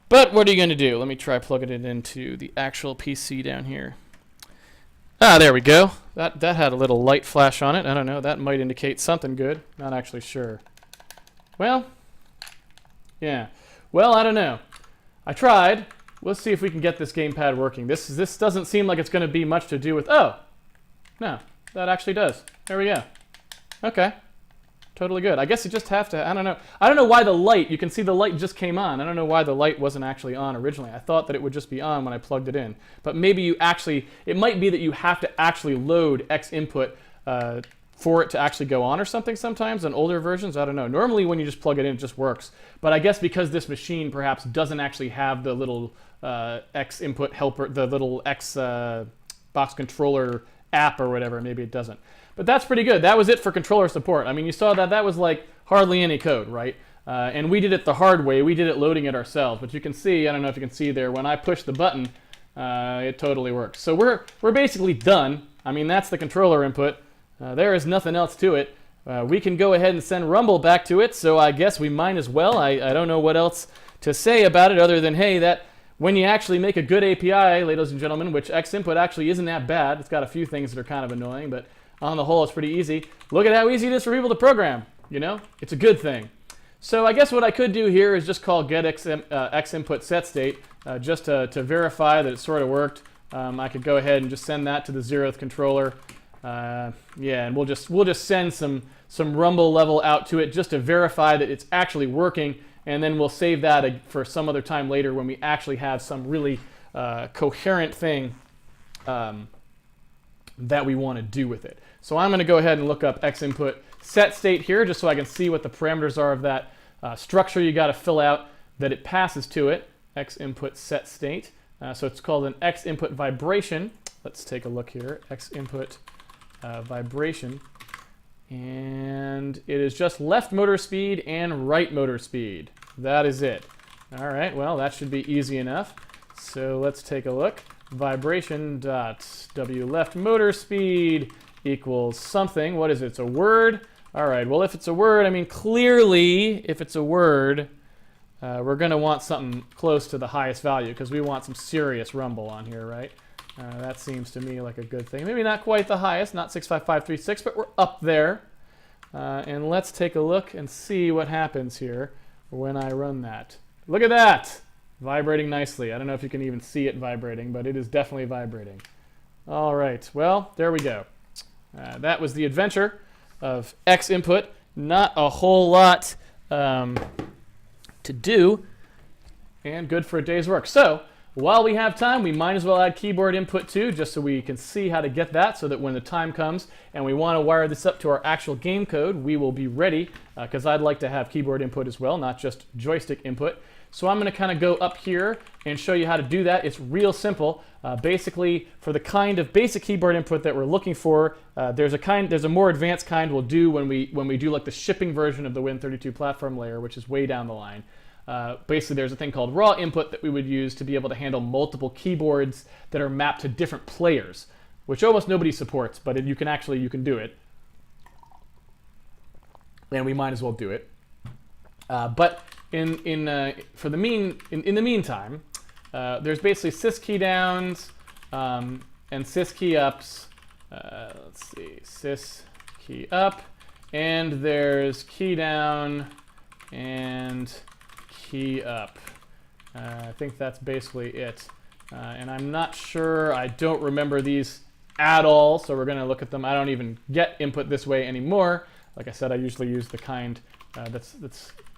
A: But what are you going to do? Let me try plugging it into the actual PC down here. Ah, there we go. That had a little light flash on it. I don't know. That might indicate something good. Not actually sure. Well, Yeah. Well, I don't know. I tried. Let's see if we can get this gamepad working. This doesn't seem like it's going to be much to do with... Oh! No, that actually does. There we go. Okay. Totally good. I guess you just have to... I don't know. I don't know why the light... You can see the light just came on. I don't know why the light wasn't actually on originally. I thought that it would just be on when I plugged it in. But maybe you actually... It might be that you have to actually load X input for it to actually go on or something sometimes on older versions. I don't know. Normally when you just plug it in, it just works. But I guess because this machine perhaps doesn't actually have the little X input helper, the little X box controller app or whatever, maybe it doesn't. But that's pretty good. That was it for controller support. I mean, you saw that was like hardly any code, right? And we did it the hard way. We did it loading it ourselves. But you can see, I don't know if you can see there, when I push the button, it totally works. So we're basically done. I mean, that's the controller input. There is nothing else to it. We can go ahead and send Rumble back to it, so I guess we might as well. I don't know what else to say about it other than, hey, that when you actually make a good API, ladies and gentlemen, which X input actually isn't that bad. It's got a few things that are kind of annoying, but on the whole, it's pretty easy. Look at how easy it is for people to program, you know? It's a good thing. So I guess what I could do here is just call get X input set state just to verify that it sort of worked. I could go ahead and just send that to the 0th controller. Yeah, and we'll just send some Rumble level out to it just to verify that it's actually working, and then we'll save that for some other time later when we actually have some really coherent thing that we want to do with it. So I'm going to go ahead and look up X input set state here just so I can see what the parameters are of that structure you got to fill out that it passes to it. X input set state. So it's called an X input vibration. Let's take a look here. X input vibration, and it is just left motor speed and right motor speed. That is it. All right, well, that should be easy enough. So let's take a look. Vibration dot W left motor speed equals something. What is it? It's a word. All right, well, if it's a word, I mean, clearly, if it's a word, we're going to want something close to the highest value because we want some serious rumble on here, right? That seems to me like a good thing. Maybe not quite the highest, not 65536, but we're up there. And let's take a look and see what happens here when I run that. Look at that! Vibrating nicely. I don't know if you can even see it vibrating, but it is definitely vibrating. All right, well, there we go. That was the adventure of X input. Not a whole lot to do, and good for a day's work. So, while we have time, we might as well add keyboard input too, just so we can see how to get that, so that when the time comes and we want to wire this up to our actual game code, we will be ready, because I'd like to have keyboard input as well, not just joystick input. So I'm going to kind of go up here and show you how to do that. It's real simple. Basically, for the kind of basic keyboard input that we're looking for, there's a more advanced kind we'll do when we do like the shipping version of the Win32 platform layer, which is way down the line. Basically, there's a thing called raw input that we would use to be able to handle multiple keyboards that are mapped to different players, which almost nobody supports, but you can do it. And we might as well do it. But in the meantime, there's basically sys key downs and sys key ups. Let's see, sys key up, and there's key down and key up. I think that's basically it. And I'm not sure, I don't remember these at all, so we're going to look at them. I don't even get input this way anymore. Like I said, I usually use the kind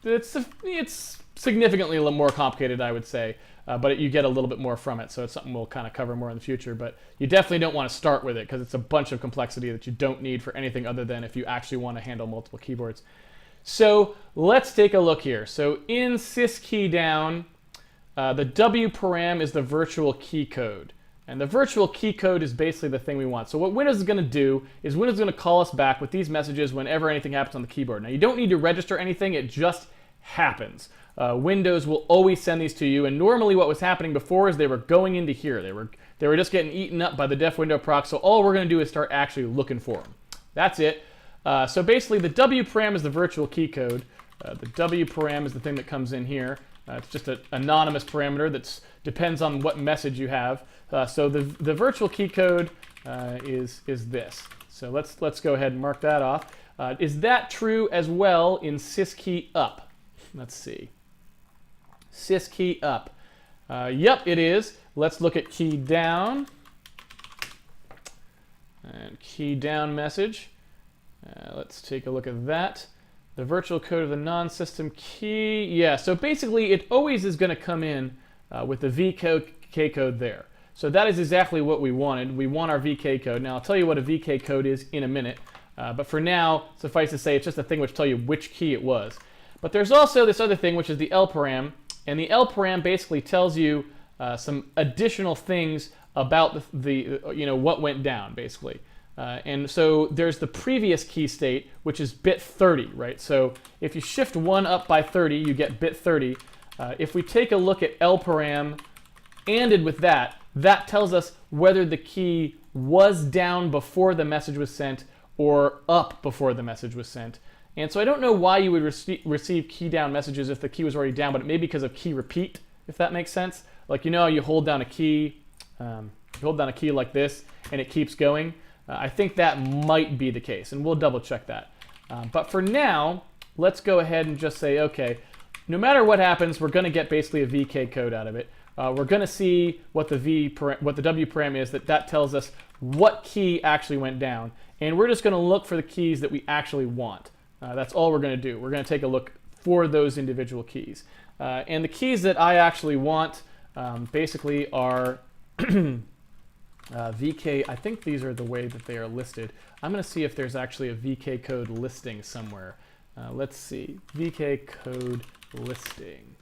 A: it's significantly a little more complicated, I would say, but you get a little bit more from it, so it's something we'll kind of cover more in the future. But you definitely don't want to start with it because it's a bunch of complexity that you don't need for anything other than if you actually want to handle multiple keyboards. So let's take a look here. So in sys key down, the W param is the virtual key code. And the virtual key code is basically the thing we want. So what Windows is going to do is Windows is going to call us back with these messages whenever anything happens on the keyboard. Now you don't need to register anything, it just happens. Windows will always send these to you, and normally what was happening before is they were going into here. They were just getting eaten up by the def window proc, so all we're going to do is start actually looking for them. That's it. So basically the W param is the virtual key code. The W param is the thing that comes in here. It's just an anonymous parameter that depends on what message you have. So the virtual key code is this. So let's go ahead and mark that off. Is that true as well in sys key up? Let's see. sys key up. Yep, it is. Let's look at key down. And key down message. Let's take a look at that. The virtual code of the non-system key. Yeah, so basically it always is going to come in with the VK code there. So that is exactly what we wanted. We want our VK code. Now I'll tell you what a VK code is in a minute. But for now, suffice to say, it's just a thing which tells you which key it was. But there's also this other thing, which is the lparam. And the lparam basically tells you some additional things about the what went down, basically. And so there's the previous key state, which is bit 30, right? So if you shift 1 up by 30, you get bit 30. If we take a look at lparam ANDed with that, that tells us whether the key was down before the message was sent or up before the message was sent. And so I don't know why you would receive key down messages if the key was already down, but it may be because of key repeat, if that makes sense. Like, you hold down a key, like this, and it keeps going. I think that might be the case, and we'll double check that. But for now, let's go ahead and just say, okay, no matter what happens, we're going to get basically a VK code out of it. We're going to see what the W param is. That tells us what key actually went down, and we're just going to look for the keys that we actually want. That's all we're going to do. We're going to take a look for those individual keys. And the keys that I actually want basically are VK. I think these are the way that they are listed. I'm going to see if there's actually a VK code listing somewhere. Let's see. VK code listing.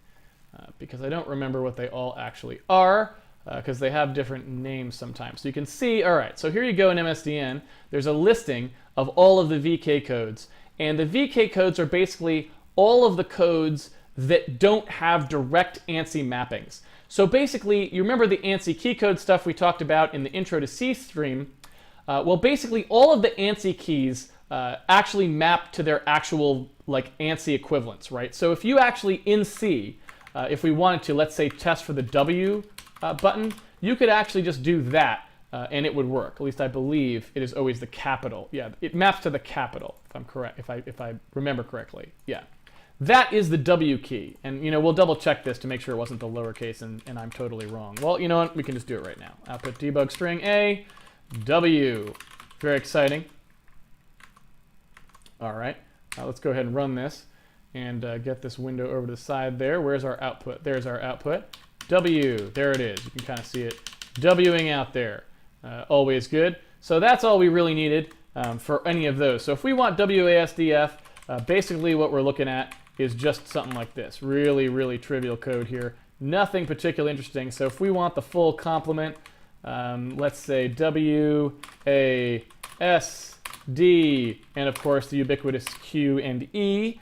A: Because I don't remember what they all actually are, because they have different names sometimes. So you can see, all right, so here you go in MSDN. There's a listing of all of the VK codes. And the VK codes are basically all of the codes that don't have direct ANSI mappings. So basically, you remember the ANSI key code stuff we talked about in the Intro to C stream? Well, basically, all of the ANSI keys actually map to their actual ANSI equivalents, right? So if you actually in C, if we wanted to, let's say, test for the W button, you could actually just do that, and it would work. At least I believe it is always the capital. Yeah, it maps to the capital, if I'm correct, if I remember correctly. Yeah, that is the W key, and we'll double check this to make sure it wasn't the lowercase and I'm totally wrong. Well, you know what? We can just do it right now. Output debug string A, W. Very exciting. All right, let's go ahead and run this and get this window over to the side there. Where's our output? There's our output. W, there it is. You can kind of see it Wing out there. Always good. So that's all we really needed for any of those. So if we want WASDF, basically what we're looking at is just something like this. Really, really trivial code here. Nothing particularly interesting. So if we want the full complement, let's say WASD, and of course the ubiquitous Q and E.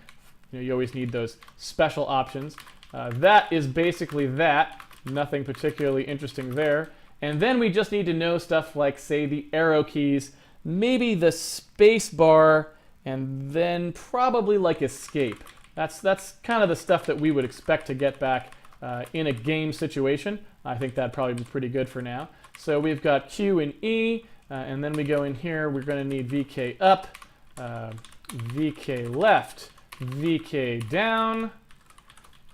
A: You always need those special options. That is basically that. Nothing particularly interesting there. And then we just need to know stuff like, say, the arrow keys, maybe the space bar, and then probably escape. That's kind of the stuff that we would expect to get back in a game situation. I think that'd probably be pretty good for now. So we've got Q and E, and then we go in here. We're going to need VK up, VK left, VK down,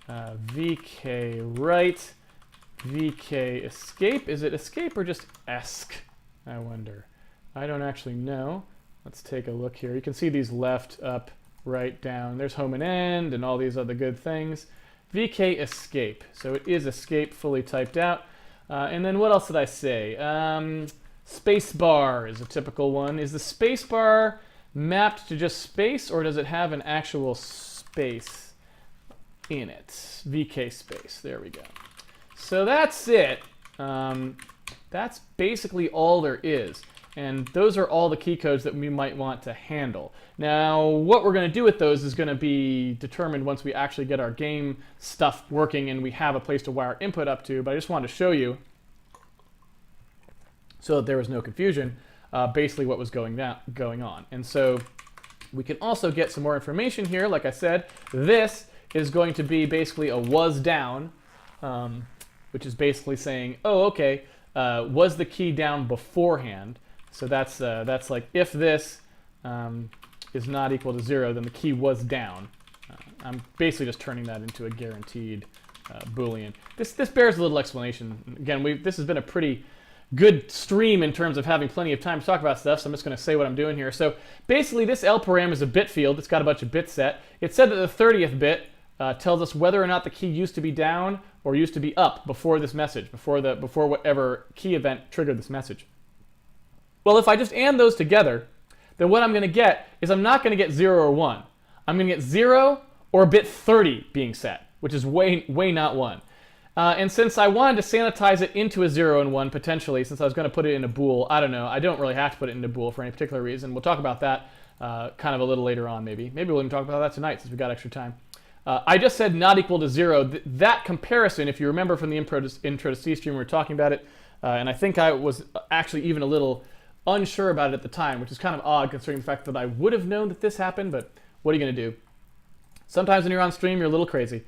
A: VK right, VK escape. Is it escape or just esc? I wonder. I don't actually know. Let's take a look here. You can see these left, up, right, down. There's home and end and all these other good things. VK escape. So it is escape fully typed out. And then what else did I say? Space bar is a typical one. Is the space bar mapped to just space, or does it have an actual space in it? VK space. There we go. So that's it. That's basically all there is. And those are all the key codes that we might want to handle. Now, what we're going to do with those is going to be determined once we actually get our game stuff working and we have a place to wire input up to. But I just wanted to show you, so that there was no confusion, basically what was going on. And so we can also get some more information here. Like I said, this is going to be basically a was down, which is basically saying, oh, okay, was the key down beforehand? So that's like if this is not equal to 0, then the key was down. I'm basically just turning that into a guaranteed Boolean. This bears a little explanation. Again, this has been a pretty good stream in terms of having plenty of time to talk about stuff, so I'm just going to say what I'm doing here. So basically, this L param is a bit field. It's got a bunch of bits set. It said that the 30th bit tells us whether or not the key used to be down or used to be up before this message, before whatever key event triggered this message. Well, if I just AND those together, then what I'm going to get is I'm not going to get 0 or 1. I'm going to get 0 or bit 30 being set, which is way not 1. And since I wanted to sanitize it into a 0 and 1 potentially, since I was going to put it in a bool, I don't know. I don't really have to put it in a bool for any particular reason. We'll talk about that kind of a little later on, maybe. Maybe we'll even talk about that tonight since we've got extra time. I just said not equal to 0. That comparison, if you remember from the intro to C stream, we were talking about it, and I think I was actually even a little unsure about it at the time, which is kind of odd considering the fact that I would have known that this happened, but what are you going to do? Sometimes when you're on stream, you're a little crazy.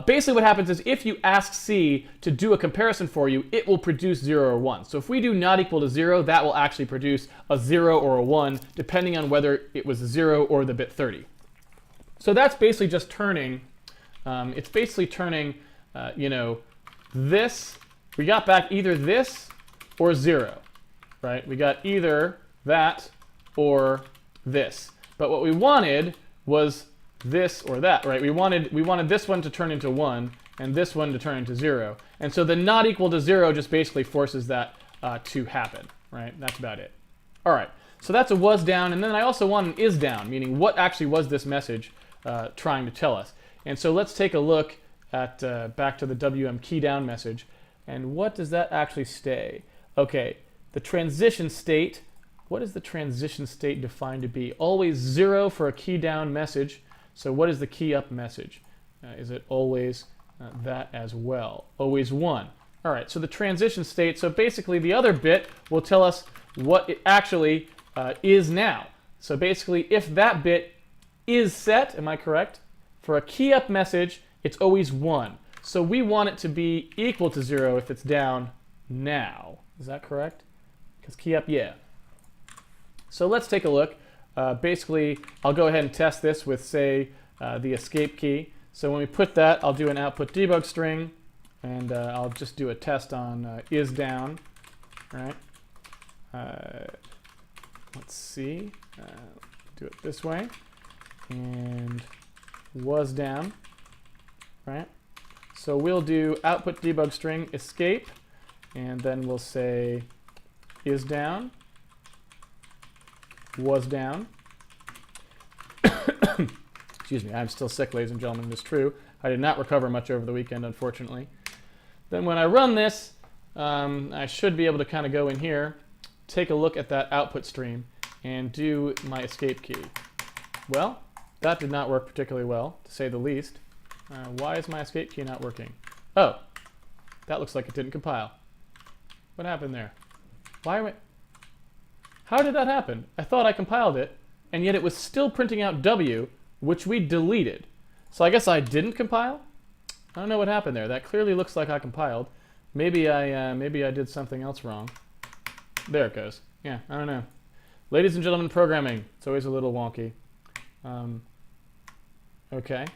A: Basically what happens is if you ask C to do a comparison for you, it will produce 0 or 1. So if we do not equal to 0, that will actually produce a 0 or a 1, depending on whether it was a 0 or the bit 30. So that's basically just turning, it's basically turning, you know, this, we got back either this or 0, right? We got either that or this. But what we wanted was this or that, right? We wanted this one to turn into 1 and this one to turn into 0. And so the not equal to 0 just basically forces that to happen, right? That's about it. All right, so that's a was down, and then I also want an is down, meaning what actually was this message trying to tell us. And so let's take a look at back to the WM key down message, and what does that actually say? Okay, the transition state. What is the transition state defined to be? Always 0 for a key down message. So what is the key up message? Is it always that as well? Always 1. All right, so the transition state, so basically the other bit will tell us what it actually is now. So basically if that bit is set, am I correct? For a key up message, it's always 1. So we want it to be equal to 0 if it's down now. Is that correct? Because key up, yeah. So let's take a look. Basically, I'll go ahead and test this with, say, the escape key. So when we put that, I'll do an output debug string, and I'll just do a test on is down, right? Let's see. Do it this way. And was down, right? So we'll do output debug string escape, and then we'll say is down, was down. Excuse me, I'm still sick, ladies and gentlemen, it's true. I did not recover much over the weekend, unfortunately. Then when I run this, I should be able to kind of go in here, take a look at that output stream, and do my escape key. Well, that did not work particularly well, to say the least. Why is my escape key not working? Oh, that looks like it didn't compile. What happened there? How did that happen? I thought I compiled it, and yet it was still printing out W, which we deleted. So I guess I didn't compile? I don't know what happened there. That clearly looks like I compiled. Maybe I did something else wrong. There it goes. Yeah, I don't know. Ladies and gentlemen, programming. It's always a little wonky. Okay.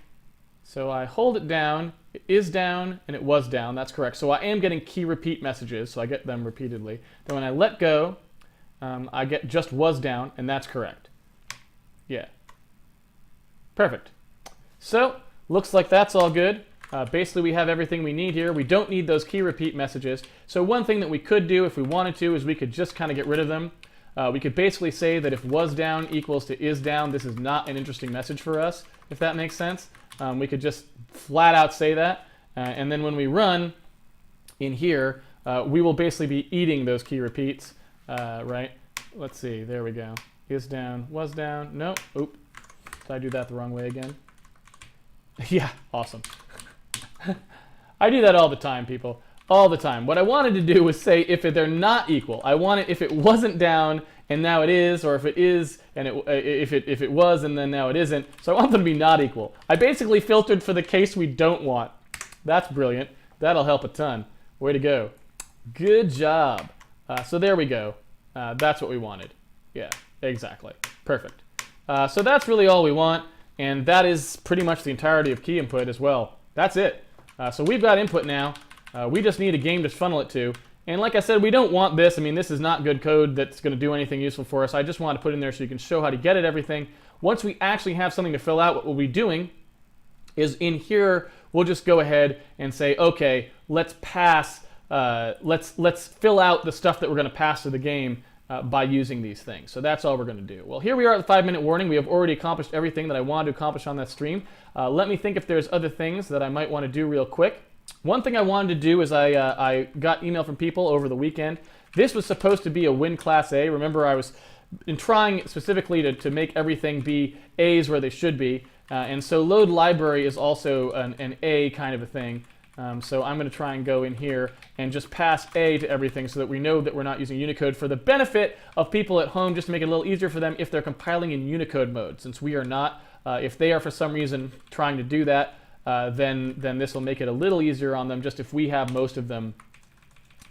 A: So I hold it down, it is down, and it was down. That's correct. So I am getting key repeat messages, so I get them repeatedly. Then when I let go, I get just was down, and that's correct. Yeah. Perfect. So, looks like that's all good. Basically, we have everything we need here. We don't need those key repeat messages. So one thing that we could do if we wanted to is we could just kind of get rid of them. We could basically say that if was down equals to is down, this is not an interesting message for us, if that makes sense. We could just flat out say that. And then when we run in here, we will basically be eating those key repeats, right? Let's see, there we go. Is down, was down, no, oop. Did I do that the wrong way again? Yeah, awesome. I do that all the time, people. All the time. What I wanted to do was say if they're not equal. I wanted if it wasn't down and now it is, or if it is and if it was and then now it isn't. So I want them to be not equal. I basically filtered for the case we don't want. That's brilliant. That'll help a ton. Way to go. Good job. So there we go. That's what we wanted. Yeah, exactly. Perfect. So that's really all we want, and that is pretty much the entirety of key input as well. That's it. So we've got input now. We just need a game to funnel it to. And like I said, we don't want this. I mean, this is not good code that's going to do anything useful for us. I just want to put in there so you can show how to get at everything. Once we actually have something to fill out, what we'll be doing is in here, we'll just go ahead and say, okay, let's pass, let's fill out the stuff that we're going to pass to the game by using these things. So that's all we're going to do. Well, here we are at the 5-minute warning. We have already accomplished everything that I wanted to accomplish on that stream. Let me think if there's other things that I might want to do real quick. One thing I wanted to do is I got email from people over the weekend. This was supposed to be a win class A. Remember, I was trying specifically to make everything be A's where they should be. And so load library is also an A kind of a thing. So I'm going to try and go in here and just pass A to everything so that we know that we're not using Unicode for the benefit of people at home, just to make it a little easier for them if they're compiling in Unicode mode. Since we are not, if they are for some reason trying to do that, then this will make it a little easier on them just if we have most of them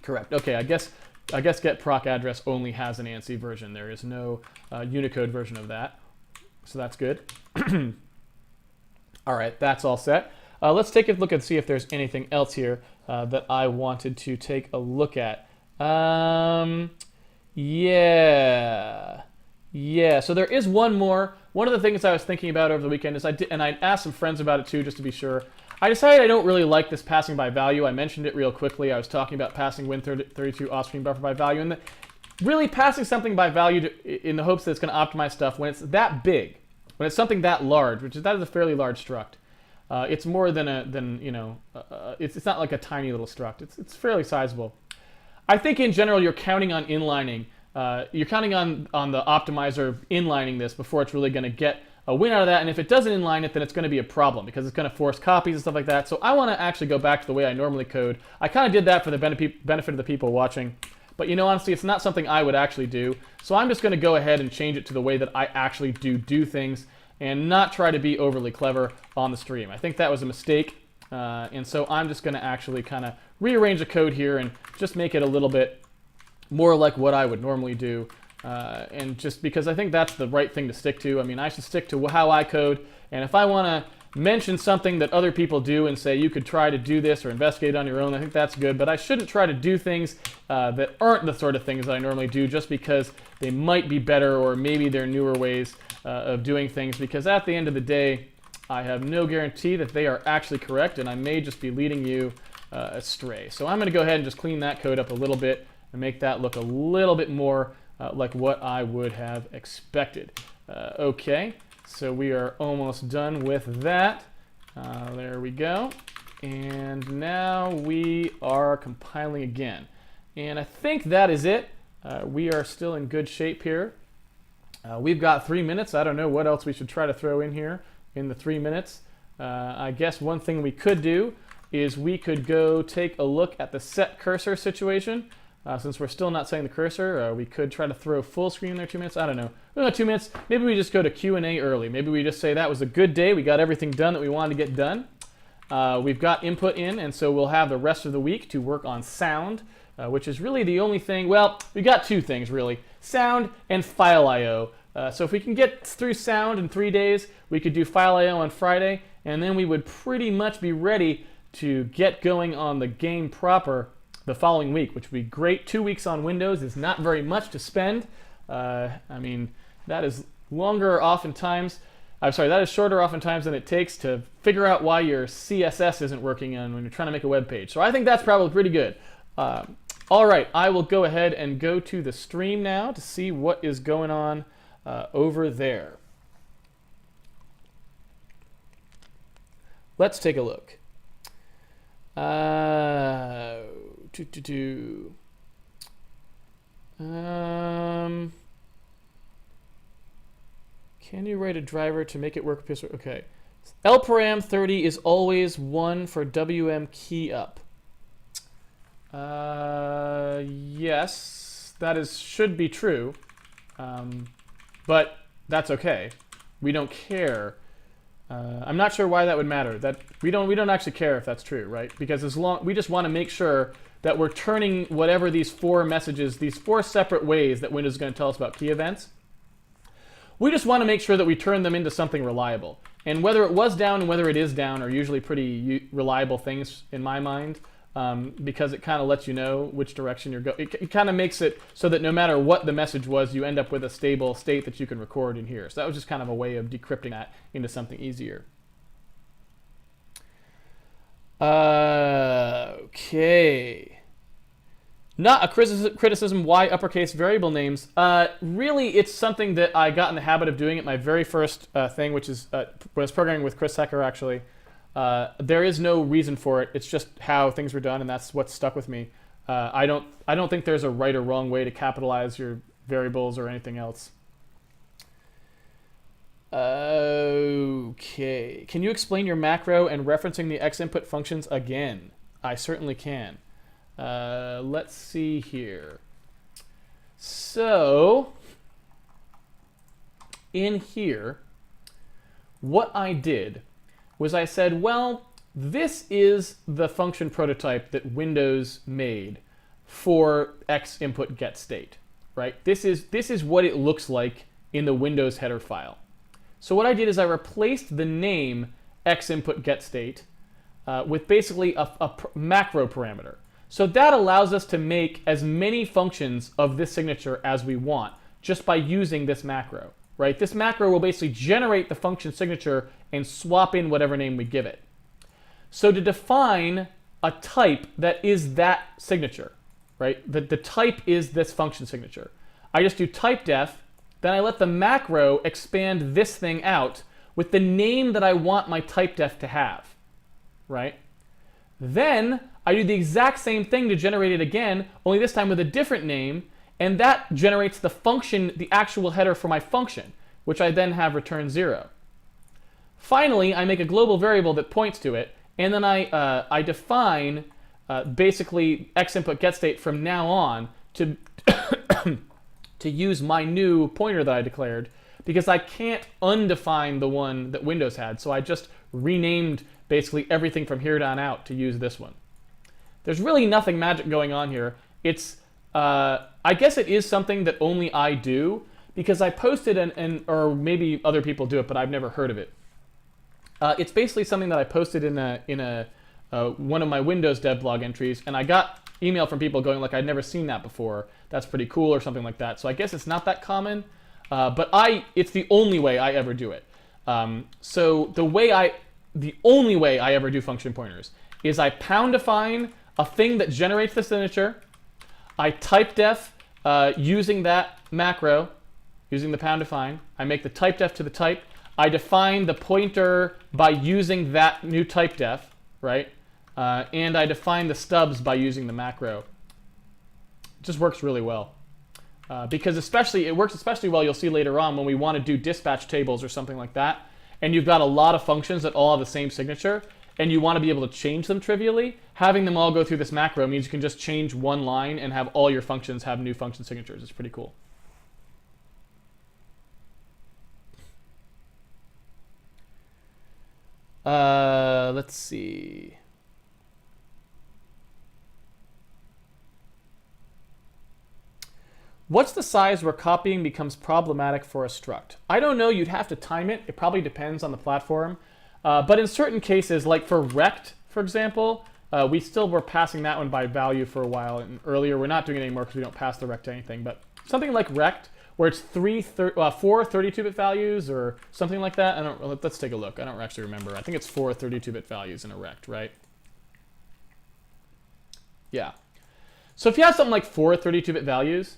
A: correct. Okay, I guess get proc address only has an ANSI version. There is no Unicode version of that. So that's good. All right, that's all set. Let's take a look and see if there's anything else here that I wanted to take a look at. Yeah. So there is one more. One of the things I was thinking about over the weekend is and I asked some friends about it too, just to be sure. I decided I don't really like this passing by value. I mentioned it real quickly. I was talking about passing Win32 off-screen buffer by value, and really passing something by value in the hopes that it's going to optimize stuff when it's that big, when it's something that large, that is a fairly large struct. It's more than it's not like a tiny little struct. It's fairly sizable. I think in general you're counting on inlining. You're counting on the optimizer inlining this before it's really going to get a win out of that. And if it doesn't inline it, then it's going to be a problem because it's going to force copies and stuff like that. So I want to actually go back to the way I normally code. I kind of did that for the benefit of the people watching. But honestly, it's not something I would actually do. So I'm just going to go ahead and change it to the way that I actually do things and not try to be overly clever on the stream. I think that was a mistake. And so I'm just going to actually kind of rearrange the code here and just make it a little bit more like what I would normally do. And just because I think that's the right thing to stick to. I mean, I should stick to how I code. And if I want to mention something that other people do and say you could try to do this or investigate on your own, I think that's good. But I shouldn't try to do things that aren't the sort of things that I normally do just because they might be better or maybe they're newer ways of doing things. Because at the end of the day, I have no guarantee that they are actually correct, and I may just be leading you astray. So I'm going to go ahead and just clean that code up a little bit and make that look a little bit more like what I would have expected. Okay, so we are almost done with that. There we go. And now we are compiling again. And I think that is it. We are still in good shape here. We've got 3 minutes. I don't know what else we should try to throw in here in the 3 minutes. I guess one thing we could do is we could go take a look at the set cursor situation. Since we're still not setting the cursor, we could try to throw full screen in there 2 minutes. I don't know. We don't have 2 minutes. Maybe we just go to Q&A early. Maybe we just say that was a good day. We got everything done that we wanted to get done. We've got input in, and so we'll have the rest of the week to work on sound, which is really the only thing. Well, we got two things, really. Sound and file I.O. So if we can get through sound in 3 days, we could do file I.O. on Friday, and then we would pretty much be ready to get going on the game proper the following week, which would be great. 2 weeks on Windows is not very much to spend. I mean, that is longer oftentimes. I'm sorry, that is shorter oftentimes than it takes to figure out why your CSS isn't working when you're trying to make a web page. So I think that's probably pretty good. All right, I will go ahead and go to the stream now to see what is going on over there. Let's take a look. Can you write a driver to make it work? Okay. lparam 30 is always 1 for WM key up. Yes, that should be true, but that's okay. We don't care. I'm not sure why that would matter. That we don't actually care if that's true, right? Because we just want to make sure that we're turning whatever these 4 messages, these 4 separate ways that Windows is going to tell us about key events. We just want to make sure that we turn them into something reliable. And whether it was down and whether it is down are usually pretty reliable things in my mind, because it kind of lets you know which direction you're going. It kind of makes it so that no matter what the message was, you end up with a stable state that you can record in here. So that was just kind of a way of decrypting that into something easier. Okay. Not a criticism, why uppercase variable names. Really, it's something that I got in the habit of doing at my very first thing, which is when I was programming with Chris Hecker, actually. There is no reason for it. It's just how things were done, and that's what stuck with me. I don't think there's a right or wrong way to capitalize your variables or anything else. Okay. Can you explain your macro and referencing the X input functions again? I certainly can. Let's see here. So, in here, what I did was I said, well, this is the function prototype that Windows made for X input get state, right? This is what it looks like in the Windows header file. So what I did is I replaced the name X input get state with basically a macro parameter. So that allows us to make as many functions of this signature as we want just by using this macro, right? This macro will basically generate the function signature and swap in whatever name we give it. So to define a type that is that signature, right? The type is this function signature. I just do type def, then I let the macro expand this thing out with the name that I want my type def to have, right? Then I do the exact same thing to generate it again, only this time with a different name, and that generates the function, the actual header for my function, which I then have return 0. Finally, I make a global variable that points to it, and then I define basically X input get state from now on to to use my new pointer that I declared, because I can't undefine the one that Windows had, so I just renamed basically everything from here on out to use this one. There's really nothing magic going on here. It's, I guess it is something that only I do, because I posted, or maybe other people do it, but I've never heard of it. It's basically something that I posted in one of my Windows dev blog entries, and I got email from people going like, I'd never seen that before. That's pretty cool, or something like that. So I guess it's not that common, but it's the only way I ever do it. So the only way I ever do function pointers is I pound define a thing that generates the signature. I type def using that macro, using the pound define. I make the type def to the type. I define the pointer by using that new type def, right? And I define the stubs by using the macro. It just works really well. Because it works especially well, you'll see later on, when we want to do dispatch tables or something like that, and you've got a lot of functions that all have the same signature, and you want to be able to change them trivially. Having them all go through this macro means you can just change one line and have all your functions have new function signatures. It's pretty cool. Let's see. What's the size where copying becomes problematic for a struct? I don't know. You'd have to time it. It probably depends on the platform. But in certain cases, like for rect, for example, we still were passing that one by value for a while. And earlier, we're not doing it anymore because we don't pass the rect to anything. But something like rect, where it's 4 32-bit values or something like that. Let's take a look. I don't actually remember. I think it's 4 32-bit values in a rect, right? Yeah. So if you have something like 4 32-bit values,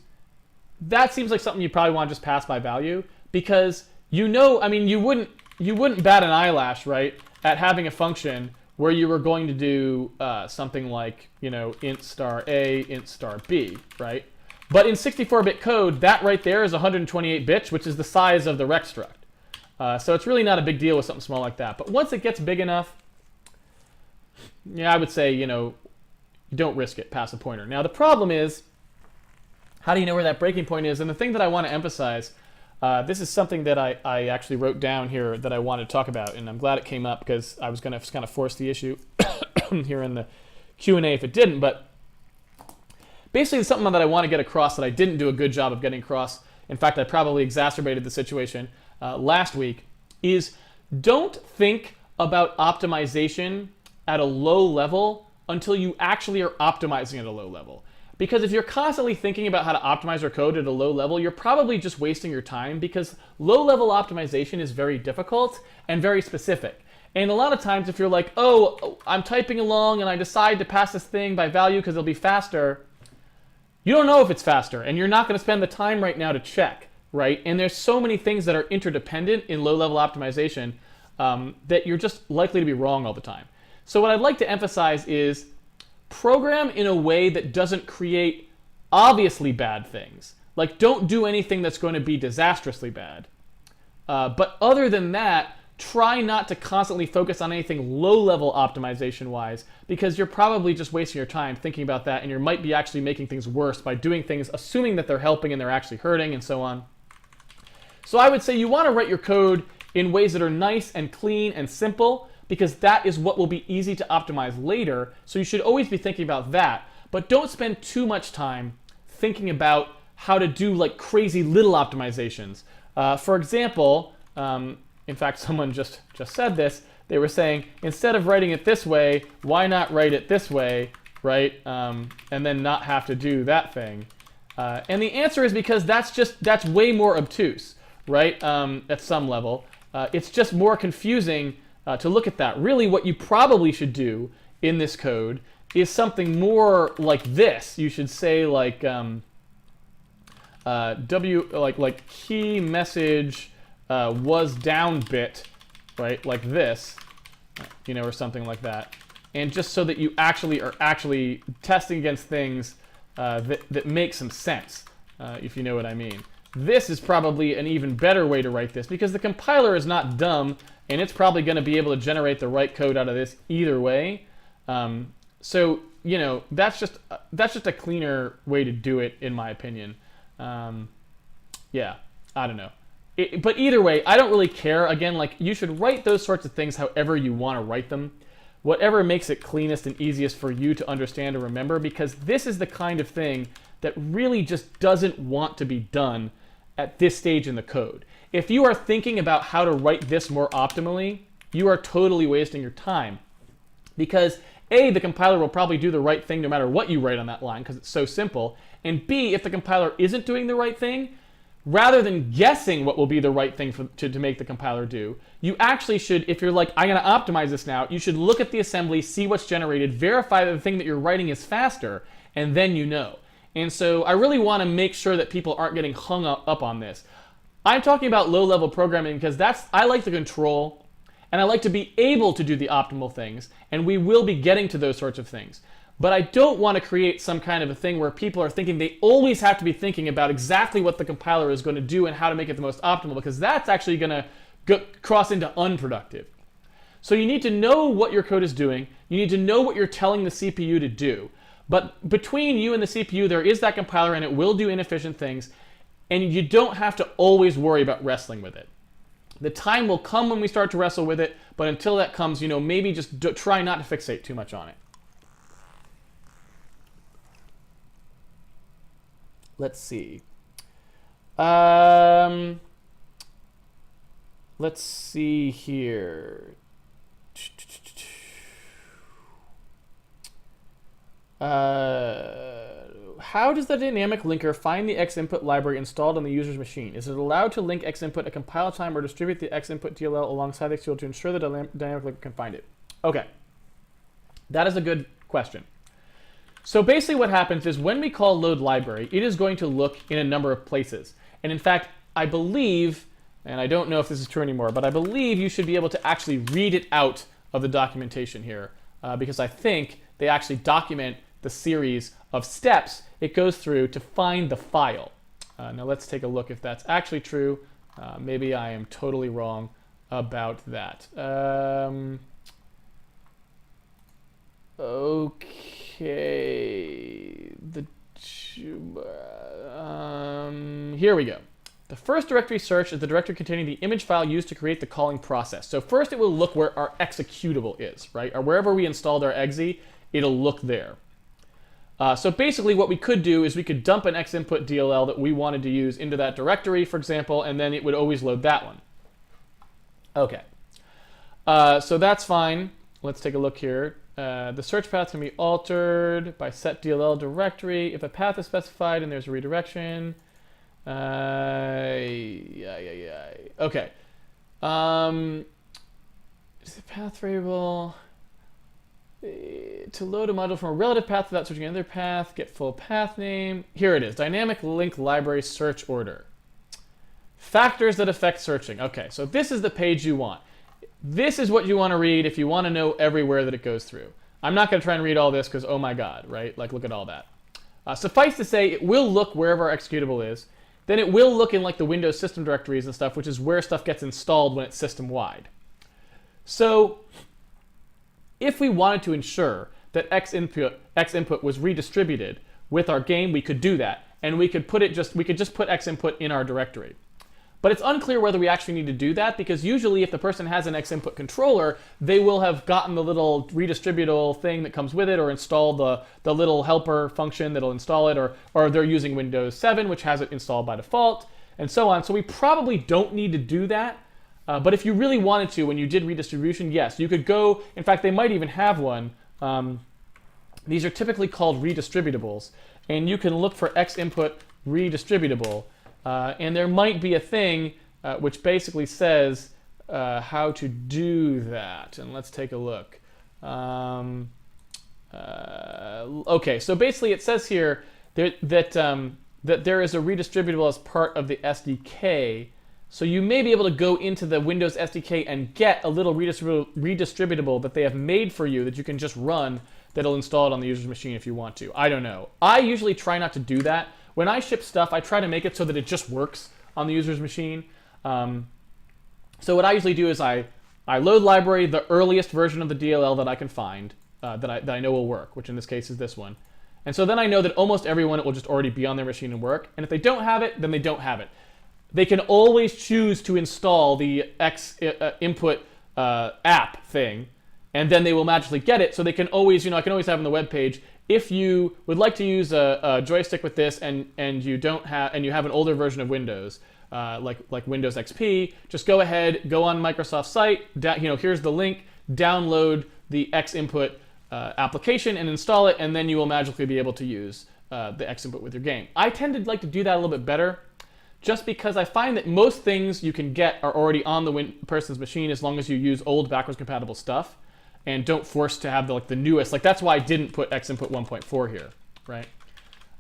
A: that seems like something you probably want to just pass by value, because you wouldn't bat an eyelash, right, at having a function where you were going to do something like, int star A, int star B, right? But in 64-bit code, that right there is 128 bits, which is the size of the rect struct. So it's really not a big deal with something small like that. But once it gets big enough, yeah, I would say, don't risk it, pass a pointer. Now the problem is, how do you know where that breaking point is? And the thing that I want to emphasize, this is something that I actually wrote down here that I wanted to talk about, and I'm glad it came up because I was going to kind of force the issue here in the Q&A if it didn't. But basically something that I want to get across that I didn't do a good job of getting across in fact, I probably exacerbated the situation last week, is don't think about optimization at a low level until you actually are optimizing at a low level. Because if you're constantly thinking about how to optimize your code at a low level, you're probably just wasting your time, because low-level optimization is very difficult and very specific. And a lot of times if you're like, oh, I'm typing along and I decide to pass this thing by value because it'll be faster, you don't know if it's faster, and you're not going to spend the time right now to check, right? And there's so many things that are interdependent in low-level optimization that you're just likely to be wrong all the time. So what I'd like to emphasize is program in a way that doesn't create obviously bad things. Like, don't do anything that's going to be disastrously bad. But other than that, try not to constantly focus on anything low-level optimization-wise, because you're probably just wasting your time thinking about that, and you might be actually making things worse by doing things assuming that they're helping and they're actually hurting, and so on. So I would say you want to write your code in ways that are nice and clean and simple, because that is what will be easy to optimize later. So you should always be thinking about that, but don't spend too much time thinking about how to do like crazy little optimizations. For example, in fact, someone just said this. They were saying, instead of writing it this way, why not write it this way, right? And then not have to do that thing. And the answer is because that's way more obtuse, right? At some level. It's just more confusing to look at that. Really, what you probably should do in this code is something more like this. You should say like like key message was down bit, right? Like this, you know, or something like that. And just so that you actually are testing against things that make some sense, if you know what I mean. This is probably an even better way to write this, because the compiler is not dumb, and it's probably going to be able to generate the right code out of this either way. So, you know, that's just a cleaner way to do it, in my opinion. Yeah, I don't know. But either way, I don't really care. Again, like, you should write those sorts of things however you want to write them. Whatever makes it cleanest and easiest for you to understand and remember, because this is the kind of thing that really just doesn't want to be done at this stage in the code. If you are thinking about how to write this more optimally, you are totally wasting your time. Because A, the compiler will probably do the right thing no matter what you write on that line, because it's so simple. And B, if the compiler isn't doing the right thing, rather than guessing what will be the right thing to make the compiler do, you actually should, if you're like, I'm going to optimize this now, you should look at the assembly, see what's generated, verify that the thing that you're writing is faster, and then you know. And so I really want to make sure that people aren't getting hung up on this. I'm talking about low-level programming because I like the control, and I like to be able to do the optimal things, and we will be getting to those sorts of things. But I don't want to create some kind of a thing where people are thinking they always have to be thinking about exactly what the compiler is going to do and how to make it the most optimal, because that's actually going to cross into unproductive. So you need to know what your code is doing. You need to know what you're telling the CPU to do. But between you and the CPU, there is that compiler, and it will do inefficient things, and you don't have to always worry about wrestling with it. The time will come when we start to wrestle with it, but until that comes, you know, maybe just try not to fixate too much on it. Let's see. Let's see here. How does the dynamic linker find the X-input library installed on the user's machine? Is it allowed to link X-input at compile time or distribute the X-input DLL alongside the executable to ensure the dynamic linker can find it? Okay, that is a good question. So basically what happens is when we call load library, it is going to look in a number of places. And in fact, I believe, and I don't know if this is true anymore, but I believe you should be able to actually read it out of the documentation here, because I think they actually document the series of steps it goes through to find the file. Now let's take a look if that's actually true. Maybe I am totally wrong about that. Okay, here we go. The first directory search is the directory containing the image file used to create the calling process. So first it will look where our executable is, right? Or wherever we installed our exe, it'll look there. So basically what we could do is we could dump an X input DLL that we wanted to use into that directory, for example, and then it would always load that one. Okay. So that's fine. Let's take a look here. The search path can be altered by set DLL directory. If a path is specified and there's a redirection. Okay. Is the path variable to load a module from a relative path without switching another path? Get full path name. Here it is. Dynamic link library search order. Factors that affect searching. Okay, so this is the page you want. This is what you want to read if you want to know everywhere that it goes through. I'm not going to try and read all this because, oh my god, right? Like, look at all that. Suffice to say, it will look wherever our executable is. Then it will look in like the Windows system directories and stuff, which is where stuff gets installed when it's system-wide. So if we wanted to ensure that X input was redistributed with our game, we could do that, and we could just put X input in our directory. But it's unclear whether we actually need to do that, because usually if the person has an X input controller, they will have gotten the little redistributable thing that comes with it, or installed the little helper function that'll install it, or they're using Windows 7, which has it installed by default, and so on. So we probably don't need to do that. But if you really wanted to, when you did redistribution, yes, you could go. In fact, they might even have one. These are typically called redistributables, and you can look for X input redistributable. And there might be a thing which basically says how to do that. And let's take a look. Okay, so basically it says here that there is a redistributable as part of the SDK. So you may be able to go into the Windows SDK and get a little redistributable that they have made for you that you can just run, that'll install it on the user's machine if you want to. I don't know. I usually try not to do that. When I ship stuff, I try to make it so that it just works on the user's machine. So what I usually do is I load library, the earliest version of the DLL that I can find, that I know will work, which in this case is this one. And so then I know that almost everyone, it will just already be on their machine and work. And if they don't have it, then they don't have it. They can always choose to install the X input app thing, and then they will magically get it. So they can always, I can always have on the web page, if you would like to use a joystick with this and you have an older version of Windows, like Windows XP, just go ahead, go on Microsoft's site, here's the link, download the X input application and install it, and then you will magically be able to use the X input with your game. I tend to like to do that a little bit better, just because I find that most things you can get are already on the person's machine as long as you use old backwards compatible stuff and don't force to have the newest. Like, that's why I didn't put X input 1.4 here, right?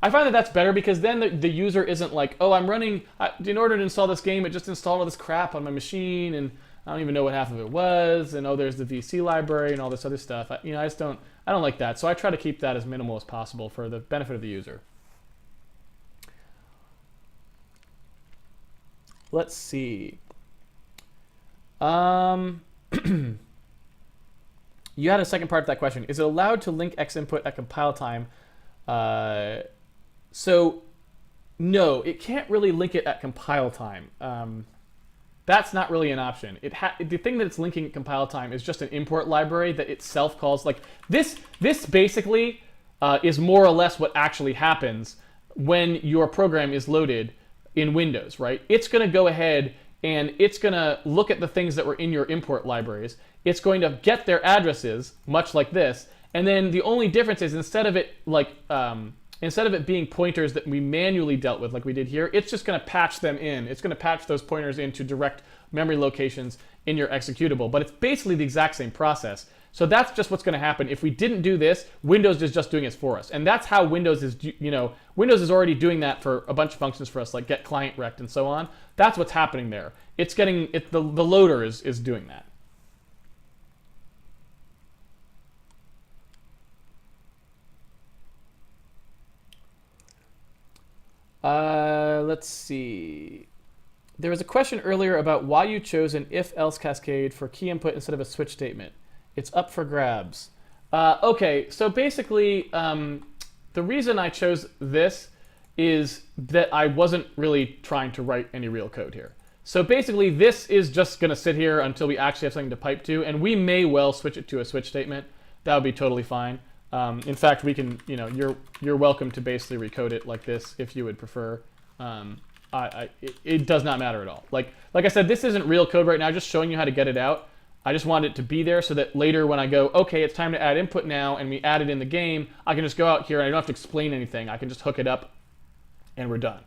A: I find that that's better, because then the user isn't like, oh, I'm running, in order to install this game, it just installed all this crap on my machine, and I don't even know what half of it was, and oh, there's the VC library and all this other stuff. I don't like that. So I try to keep that as minimal as possible for the benefit of the user. Let's see. You had a second part of that question. Is it allowed to link X input at compile time? So no, it can't really link it at compile time. That's not really an option. The thing that it's linking at compile time is just an import library that itself calls, like, this basically is more or less what actually happens when your program is loaded in Windows, right? It's going to go ahead and it's going to look at the things that were in your import libraries. It's going to get their addresses, much like this, and then the only difference is instead of it being pointers that we manually dealt with like we did here, it's just going to patch them in. It's going to patch those pointers into direct memory locations in your executable, but it's basically the exact same process. So that's just what's going to happen. If we didn't do this, Windows is just doing it for us. And that's how Windows is, Windows is already doing that for a bunch of functions for us, like get client rect and so on. That's what's happening there. It's getting, the loader is doing that. Let's see. There was a question earlier about why you chose an if-else cascade for key input instead of a switch statement. It's up for grabs. Okay, so basically, the reason I chose this is that I wasn't really trying to write any real code here. So basically, this is just going to sit here until we actually have something to pipe to, and we may well switch it to a switch statement. That would be totally fine. In fact, we can, you're welcome to basically recode it like this if you would prefer. It does not matter at all. Like I said, this isn't real code right now, just showing you how to get it out. I just want it to be there so that later when I go, okay, it's time to add input now, and we add it in the game, I can just go out here and I don't have to explain anything. I can just hook it up and we're done.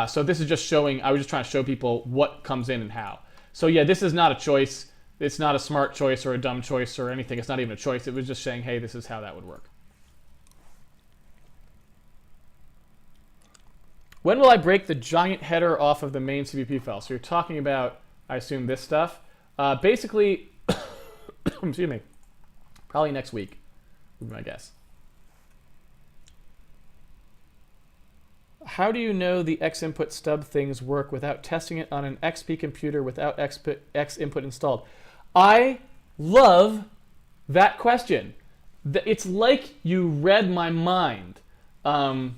A: So this is just showing, I was just trying to show people what comes in and how. So yeah, this is not a choice. It's not a smart choice or a dumb choice or anything. It's not even a choice. It was just saying, hey, this is how that would work. When will I break the giant header off of the main CVP file? So you're talking about, I assume, this stuff. Basically, excuse me, probably next week, would be my guess. How do you know the X input stub things work without testing it on an XP computer without X input installed? I love that question. It's like you read my mind. It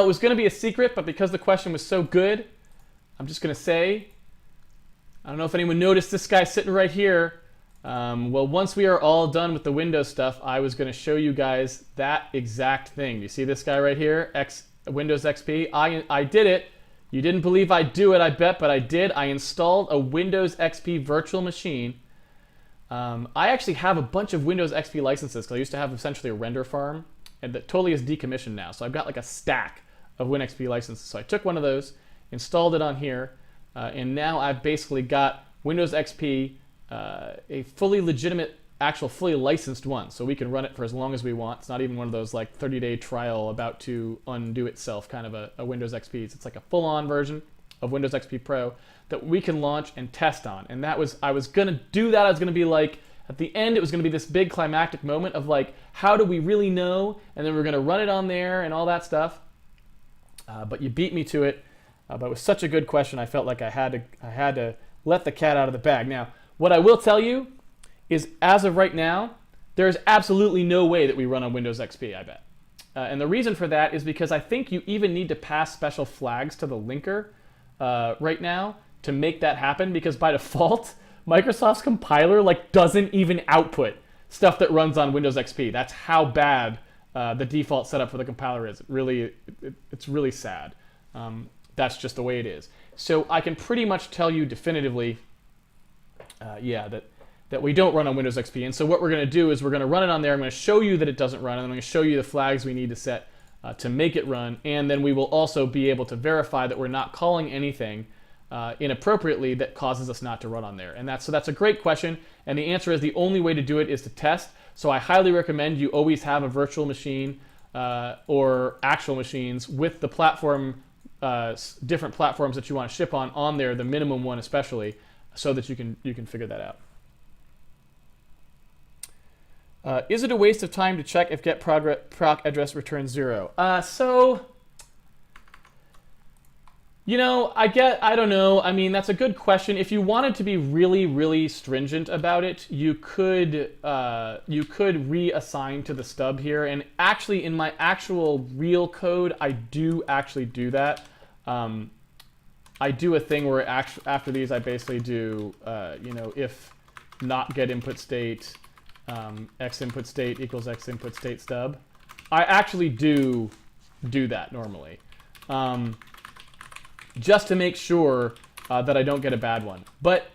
A: was going to be a secret, but because the question was so good, I'm just going to say, I don't know if anyone noticed this guy sitting right here. Well, once we are all done with the Windows stuff, I was going to show you guys that exact thing. You see this guy right here, Windows XP? I did it. You didn't believe I'd do it, I bet, but I did. I installed a Windows XP virtual machine. I actually have a bunch of Windows XP licenses because I used to have essentially a render farm, and that totally is decommissioned now. So I've got like a stack of WinXP licenses. So I took one of those, installed it on here, and now I've basically got Windows XP, a fully legitimate, actual fully licensed one. So we can run it for as long as we want. It's not even one of those like 30-day trial about to undo itself kind of a Windows XP. It's like a full-on version of Windows XP Pro that we can launch and test on. And I was gonna do that. I was gonna be like, at the end, it was going to be this big climactic moment of like, how do we really know? And then we're going to run it on there and all that stuff. But you beat me to it. But it was such a good question. I felt like I had to let the cat out of the bag. Now, what I will tell you is, as of right now, there is absolutely no way that we run on Windows XP, I bet. And the reason for that is because I think you even need to pass special flags to the linker right now to make that happen, because by default, Microsoft's compiler doesn't even output stuff that runs on Windows XP. That's how bad the default setup for the compiler is. It's really sad. That's just the way it is. So I can pretty much tell you definitively, that we don't run on Windows XP. And so what we're going to do is we're going to run it on there. I'm going to show you that it doesn't run, and I'm going to show you the flags we need to set to make it run. And then we will also be able to verify that we're not calling anything inappropriately that causes us not to run on there. And that's a great question, and the answer is the only way to do it is to test. So I highly recommend you always have a virtual machine or actual machines with the platform, different platforms that you want to ship on there, the minimum one especially, so that you can figure that out. Is it a waste of time to check if get proc address returns 0? I don't know. I mean, that's a good question. If you wanted to be really, really stringent about it, you could reassign to the stub here. And actually, in my actual real code, I do actually do that. I do a thing where after these, I basically do, if not get input state, x input state equals x input state stub. I actually do that normally. Just to make sure that I don't get a bad one. But,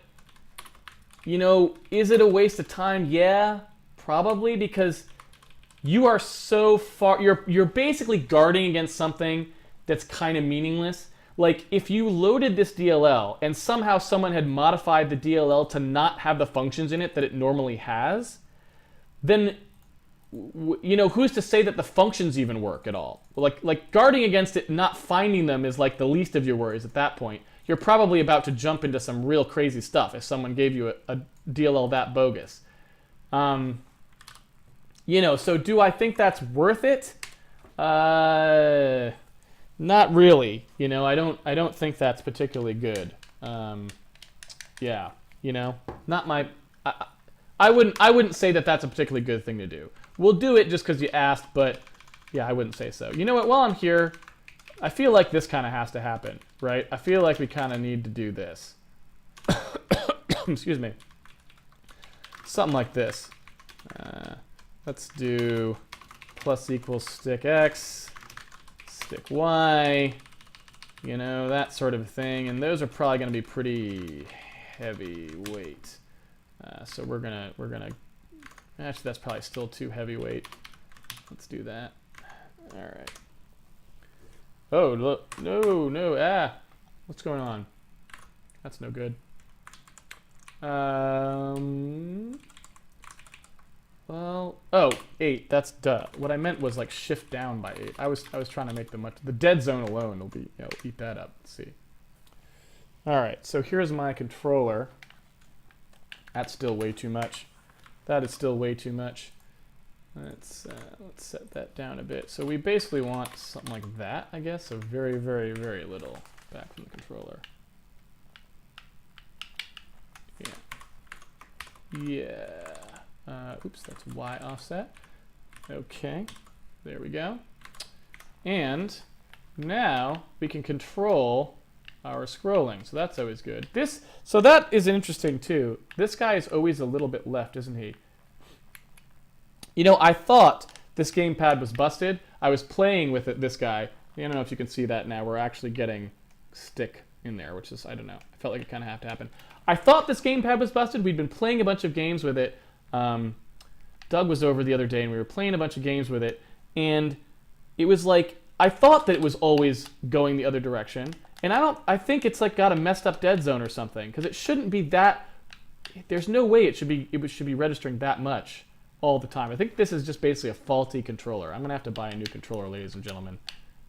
A: is it a waste of time? Yeah, probably, because you are so far, you're basically guarding against something that's kind of meaningless. Like, if you loaded this DLL and somehow someone had modified the DLL to not have the functions in it that it normally has, then who's to say that the functions even work at all? Like guarding against it, not finding them is like the least of your worries at that point. You're probably about to jump into some real crazy stuff if someone gave you a DLL that bogus. So do I think that's worth it? Not really. I don't think that's particularly good. Not my. I wouldn't say that that's a particularly good thing to do. We'll do it just because you asked, but yeah, I wouldn't say so. You know what? While I'm here, I feel like this kind of has to happen, right? I feel like we kind of need to do this. Excuse me. Something like this. Let's do plus equals stick X, stick Y, you know, that sort of thing. And those are probably going to be pretty heavy weight. So we're gonna, actually that's probably still too heavyweight. Let's do that. All right. Oh, look, no, what's going on? That's no good. Well, oh, 8, that's duh. What I meant was like shift down by 8. I was trying to make the dead zone alone will be, you know, eat that up. Let's see. All right, so here's my controller. That's still way too much. That is still way too much. Let's set that down a bit. So we basically want something like that, I guess. So very, very, very little back from the controller. Yeah. Oops, that's Y offset. Okay, there we go. And now we can control our scrolling, so that's always good. So that is interesting too. This guy is always a little bit left, isn't he? You know, I thought this gamepad was busted. I was playing with it, this guy. I don't know if you can see that now. We're actually getting stick in there, which is, I don't know. I felt like it kind of had to happen. I thought this gamepad was busted. We'd been playing a bunch of games with it. Doug was over the other day, and we were playing a bunch of games with it. And it was like, I thought that it was always going the other direction. And I think it's like got a messed up dead zone or something, because it shouldn't be that, there's no way it should be registering that much all the time. I think this is just basically a faulty controller. I'm gonna have to buy a new controller, ladies and gentlemen.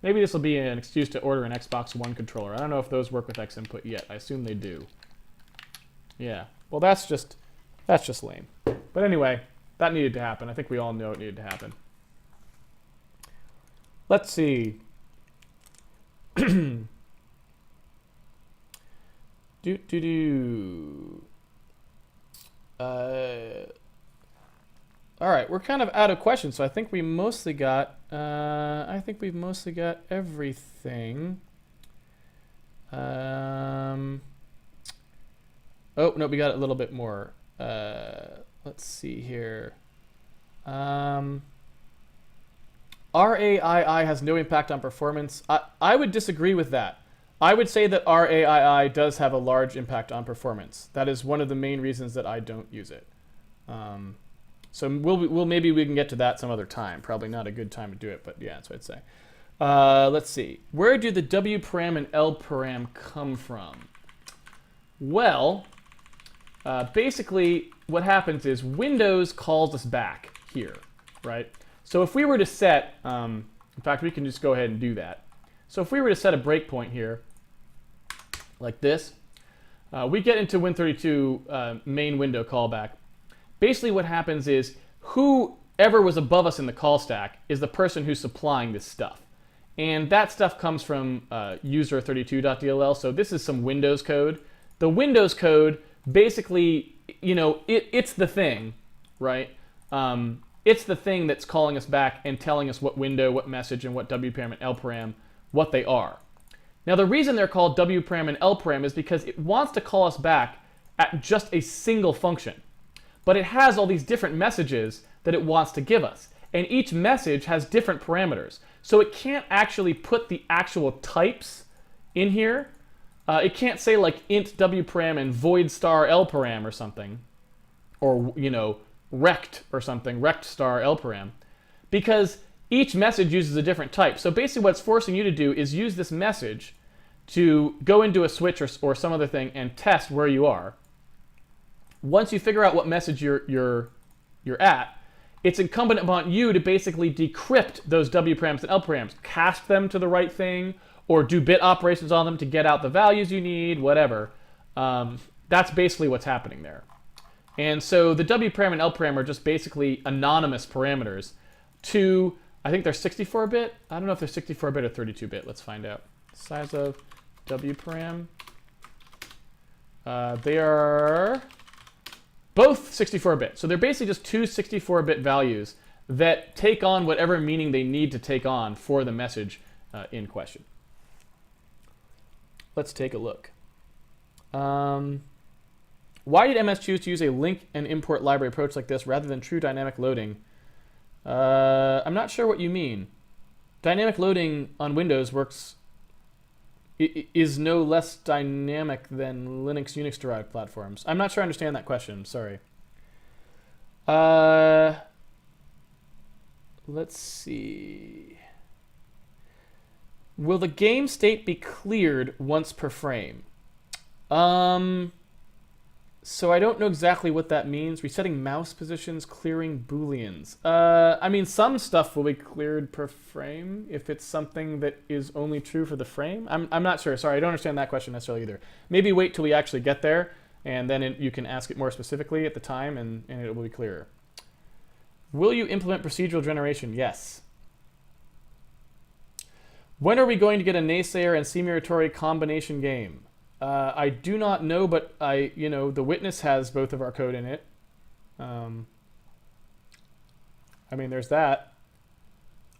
A: Maybe this will be an excuse to order an Xbox One controller. I don't know if those work with X input yet. I assume they do. Yeah, well that's just lame. But anyway, that needed to happen. I think we all know it needed to happen. Let's see. All right, we're kind of out of questions, so I think we mostly got. I think we've mostly got everything. Oh no, we got a little bit more. Let's see here. RAII has no impact on performance. I would disagree with that. I would say that RAII does have a large impact on performance. That is one of the main reasons that I don't use it. So maybe we can get to that some other time. Probably not a good time to do it, but yeah, that's what I'd say. Let's see. Where do the W param and L param come from? Well, basically what happens is Windows calls us back here, right? So if we were to set, in fact, we can just go ahead and do that. So if we were to set a breakpoint here, like this, we get into Win32 main window callback. Basically what happens is whoever was above us in the call stack is the person who's supplying this stuff. And that stuff comes from user32.dll, so this is some Windows code. The Windows code basically, you know, it's the thing, right? It's the thing that's calling us back and telling us what window, what message, and what WParam and LParam, what they are. Now the reason they're called WParam and LParam is because it wants to call us back at just a single function. But it has all these different messages that it wants to give us. And each message has different parameters. So it can't actually put the actual types in here. It can't say like int WParam and void star LParam or something. Or, you know, rect or something, rect star LParam. Because each message uses a different type. So basically what it's forcing you to do is use this message to go into a switch or some other thing and test where you are. Once you figure out what message you're at, it's incumbent upon you to basically decrypt those WParams and LParams, cast them to the right thing, or do bit operations on them to get out the values you need, whatever. That's basically what's happening there. And so the WParam and LParam are just basically anonymous parameters to, I think they're 64-bit. I don't know if they're 64-bit or 32-bit. Let's find out. Size of WParam. They are both 64-bit. So they're basically just two 64-bit values that take on whatever meaning they need to take on for the message in question. Let's take a look. Why did MS choose to use a link and import library approach like this rather than true dynamic loading? I'm not sure what you mean. Dynamic loading on Windows works is no less dynamic than Linux, Unix derived platforms. I'm not sure I understand that question. Sorry. Let's see. Will the game state be cleared once per frame? So I don't know exactly what that means. Resetting mouse positions, clearing booleans. I mean, some stuff will be cleared per frame if it's something that is only true for the frame. I'm not sure. Sorry, I don't understand that question necessarily either. Maybe wait till we actually get there, and then you can ask it more specifically at the time, and it will be clearer. Will you implement procedural generation? Yes. When are we going to get a Naysayer and Simulatori combination game? I do not know, but The Witness has both of our code in it. I mean, there's that.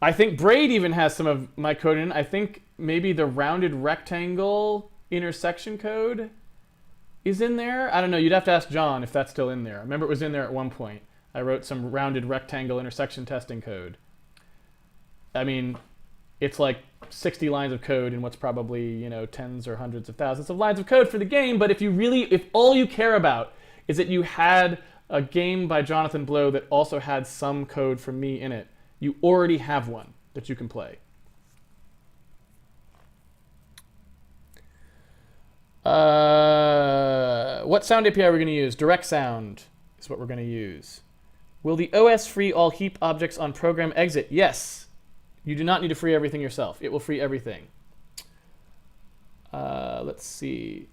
A: I think Braid even has some of my code in it. I think maybe the rounded rectangle intersection code is in there. I don't know. You'd have to ask John if that's still in there. I remember it was in there at one point. I wrote some rounded rectangle intersection testing code. I mean, it's like 60 lines of code in what's probably, tens or hundreds of thousands of lines of code for the game. But if all you care about is that you had a game by Jonathan Blow that also had some code from me in it, you already have one that you can play. What sound API are we going to use? Direct sound is what we're going to use. Will the OS free all heap objects on program exit? Yes. You do not need to free everything yourself. It will free everything. Let's see.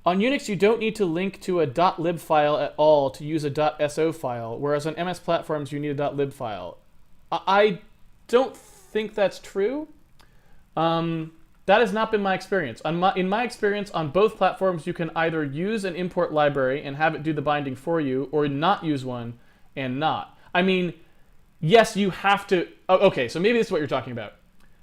A: On Unix, you don't need to link to a .lib file at all to use a .so file, whereas on MS platforms, you need a .lib file. I don't think that's true. That has not been my experience. In my experience, on both platforms, you can either use an import library and have it do the binding for you, or not use one and not. I mean, yes, you have to... Okay, so maybe this is what you're talking about.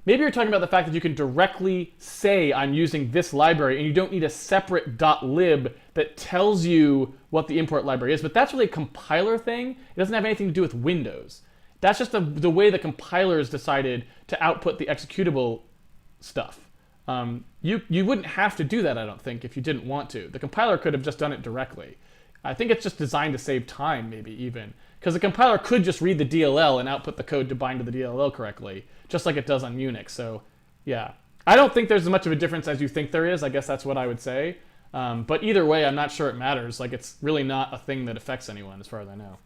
A: Maybe you're talking about the fact that you can directly say, I'm using this library, and you don't need a separate .lib that tells you what the import library is. But that's really a compiler thing. It doesn't have anything to do with Windows. That's just the way the compilers decided to output the executable stuff. You wouldn't have to do that, I don't think, if you didn't want to. The compiler could have just done it directly. I think it's just designed to save time, maybe, even. Because the compiler could just read the DLL and output the code to bind to the DLL correctly, just like it does on Unix. So, yeah. I don't think there's as much of a difference as you think there is. I guess that's what I would say. But either way, I'm not sure it matters. Like, it's really not a thing that affects anyone, as far as I know.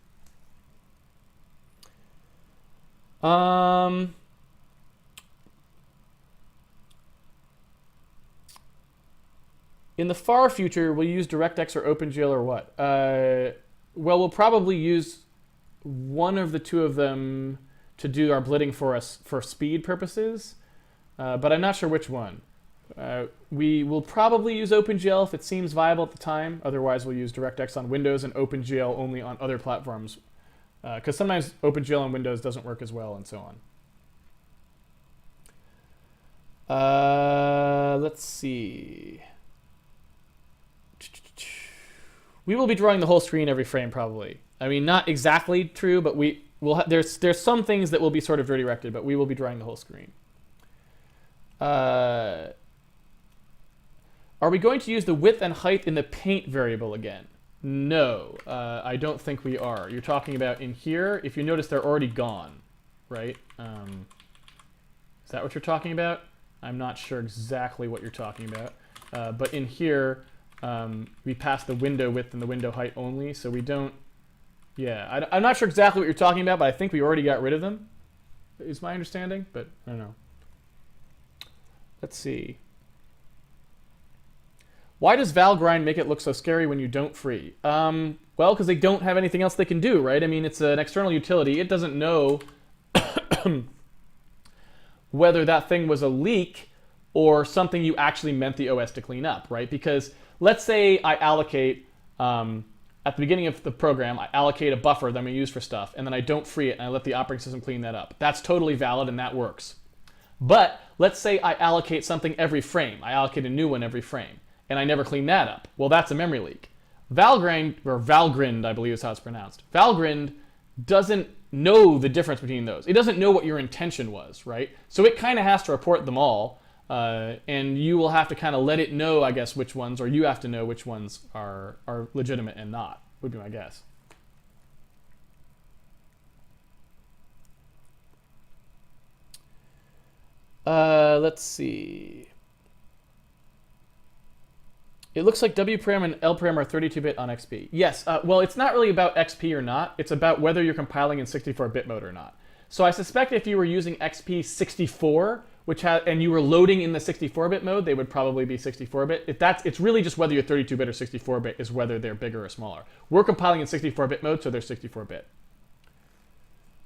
A: In the far future, we'll use DirectX or OpenGL or what? Well, we'll probably use one of the two of them to do our blitting for us for speed purposes, but I'm not sure which one. We will probably use OpenGL if it seems viable at the time. Otherwise, we'll use DirectX on Windows and OpenGL only on other platforms, because sometimes OpenGL on Windows doesn't work as well, and so on. Let's see. We will be drawing the whole screen every frame, probably. I mean, not exactly true, but there's some things that will be sort of redirected, but we will be drawing the whole screen. Are we going to use the width and height in the paint variable again? No, I don't think we are. You're talking about in here. If you notice, they're already gone, right? Is that what you're talking about? I'm not sure exactly what you're talking about. But in here, we pass the window width and the window height only, so we don't... Yeah, I'm not sure exactly what you're talking about, but I think we already got rid of them, is my understanding, but I don't know. Let's see. Why does Valgrind make it look so scary when you don't free? Well, because they don't have anything else they can do, right? I mean, it's an external utility. It doesn't know whether that thing was a leak or something you actually meant the OS to clean up, right? Because let's say I allocate, at the beginning of the program, I allocate a buffer that I'm going to use for stuff, and then I don't free it, and I let the operating system clean that up. That's totally valid, and that works. But let's say I allocate something every frame. I allocate a new one every frame, and I never clean that up. Well, that's a memory leak. Valgrind, or Valgrind, I believe is how it's pronounced. Valgrind doesn't know the difference between those. It doesn't know what your intention was, right? So it kind of has to report them all, and you will have to kind of let it know, I guess, which ones, or you have to know which ones are legitimate and not, would be my guess. Let's see. It looks like WPRAM and LPRAM are 32-bit on XP. Yes, well, it's not really about XP or not. It's about whether you're compiling in 64-bit mode or not. So I suspect if you were using XP 64, and you were loading in the 64-bit mode, they would probably be 64-bit. It's really just whether you're 32-bit or 64-bit is whether they're bigger or smaller. We're compiling in 64-bit mode, so they're 64-bit.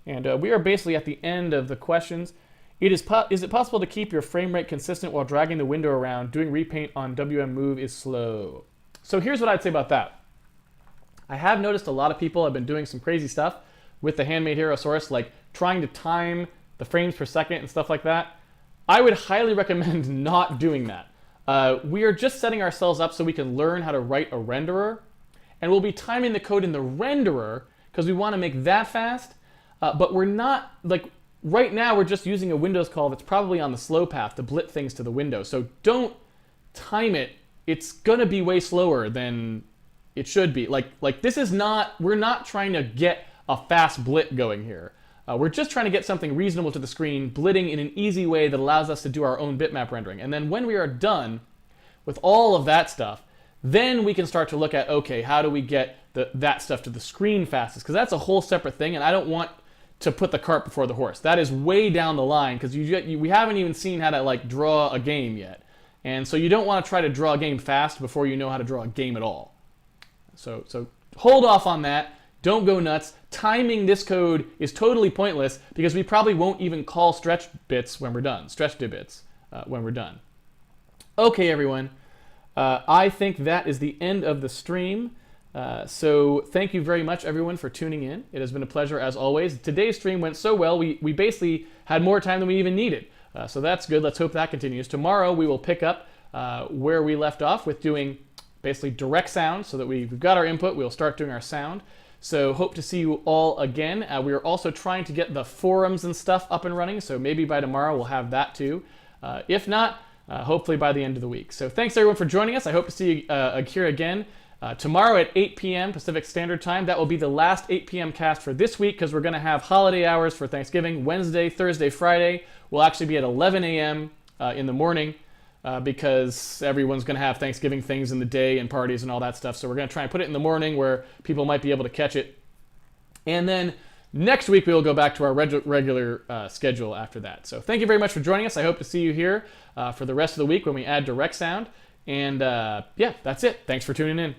A: And we are basically at the end of the questions. Is it possible to keep your frame rate consistent while dragging the window around? Doing repaint on WM Move is slow. So here's what I'd say about that. I have noticed a lot of people have been doing some crazy stuff with the Handmade Herosaurus, like trying to time the frames per second and stuff like that. I would highly recommend not doing that. We are just setting ourselves up so we can learn how to write a renderer, and we'll be timing the code in the renderer because we want to make that fast, but we're not, like, right now, we're just using a Windows call that's probably on the slow path to blit things to the window. So don't time it. It's going to be way slower than it should be. Like this is not, we're not trying to get a fast blit going here. We're just trying to get something reasonable to the screen, blitting in an easy way that allows us to do our own bitmap rendering. And then when we are done with all of that stuff, then we can start to look at, okay, how do we get that stuff to the screen fastest? Because that's a whole separate thing, and I don't want to put the cart before the horse. That is way down the line because we haven't even seen how to like draw a game yet. And so you don't want to try to draw a game fast before you know how to draw a game at all. So hold off on that. Don't go nuts. Timing this code is totally pointless because we probably won't even call stretch bits when we're done. Stretch bits when we're done. Okay, everyone. I think that is the end of the stream. So thank you very much, everyone, for tuning in. It has been a pleasure, as always. Today's stream went so well, we basically had more time than we even needed. So that's good. Let's hope that continues. Tomorrow, we will pick up where we left off with doing basically direct sound so that we've got our input. We'll start doing our sound. So hope to see you all again. We are also trying to get the forums and stuff up and running, so maybe by tomorrow we'll have that too. If not, hopefully by the end of the week. So thanks, everyone, for joining us. I hope to see you here again. Tomorrow at 8 p.m. Pacific Standard Time. That will be the last 8 p.m. cast for this week because we're going to have holiday hours for Thanksgiving. Wednesday, Thursday, Friday will actually be at 11 a.m. In the morning because everyone's going to have Thanksgiving things in the day and parties and all that stuff. So we're going to try and put it in the morning where people might be able to catch it. And then next week we will go back to our regular schedule after that. So thank you very much for joining us. I hope to see you here for the rest of the week when we add direct sound. And yeah, that's it. Thanks for tuning in.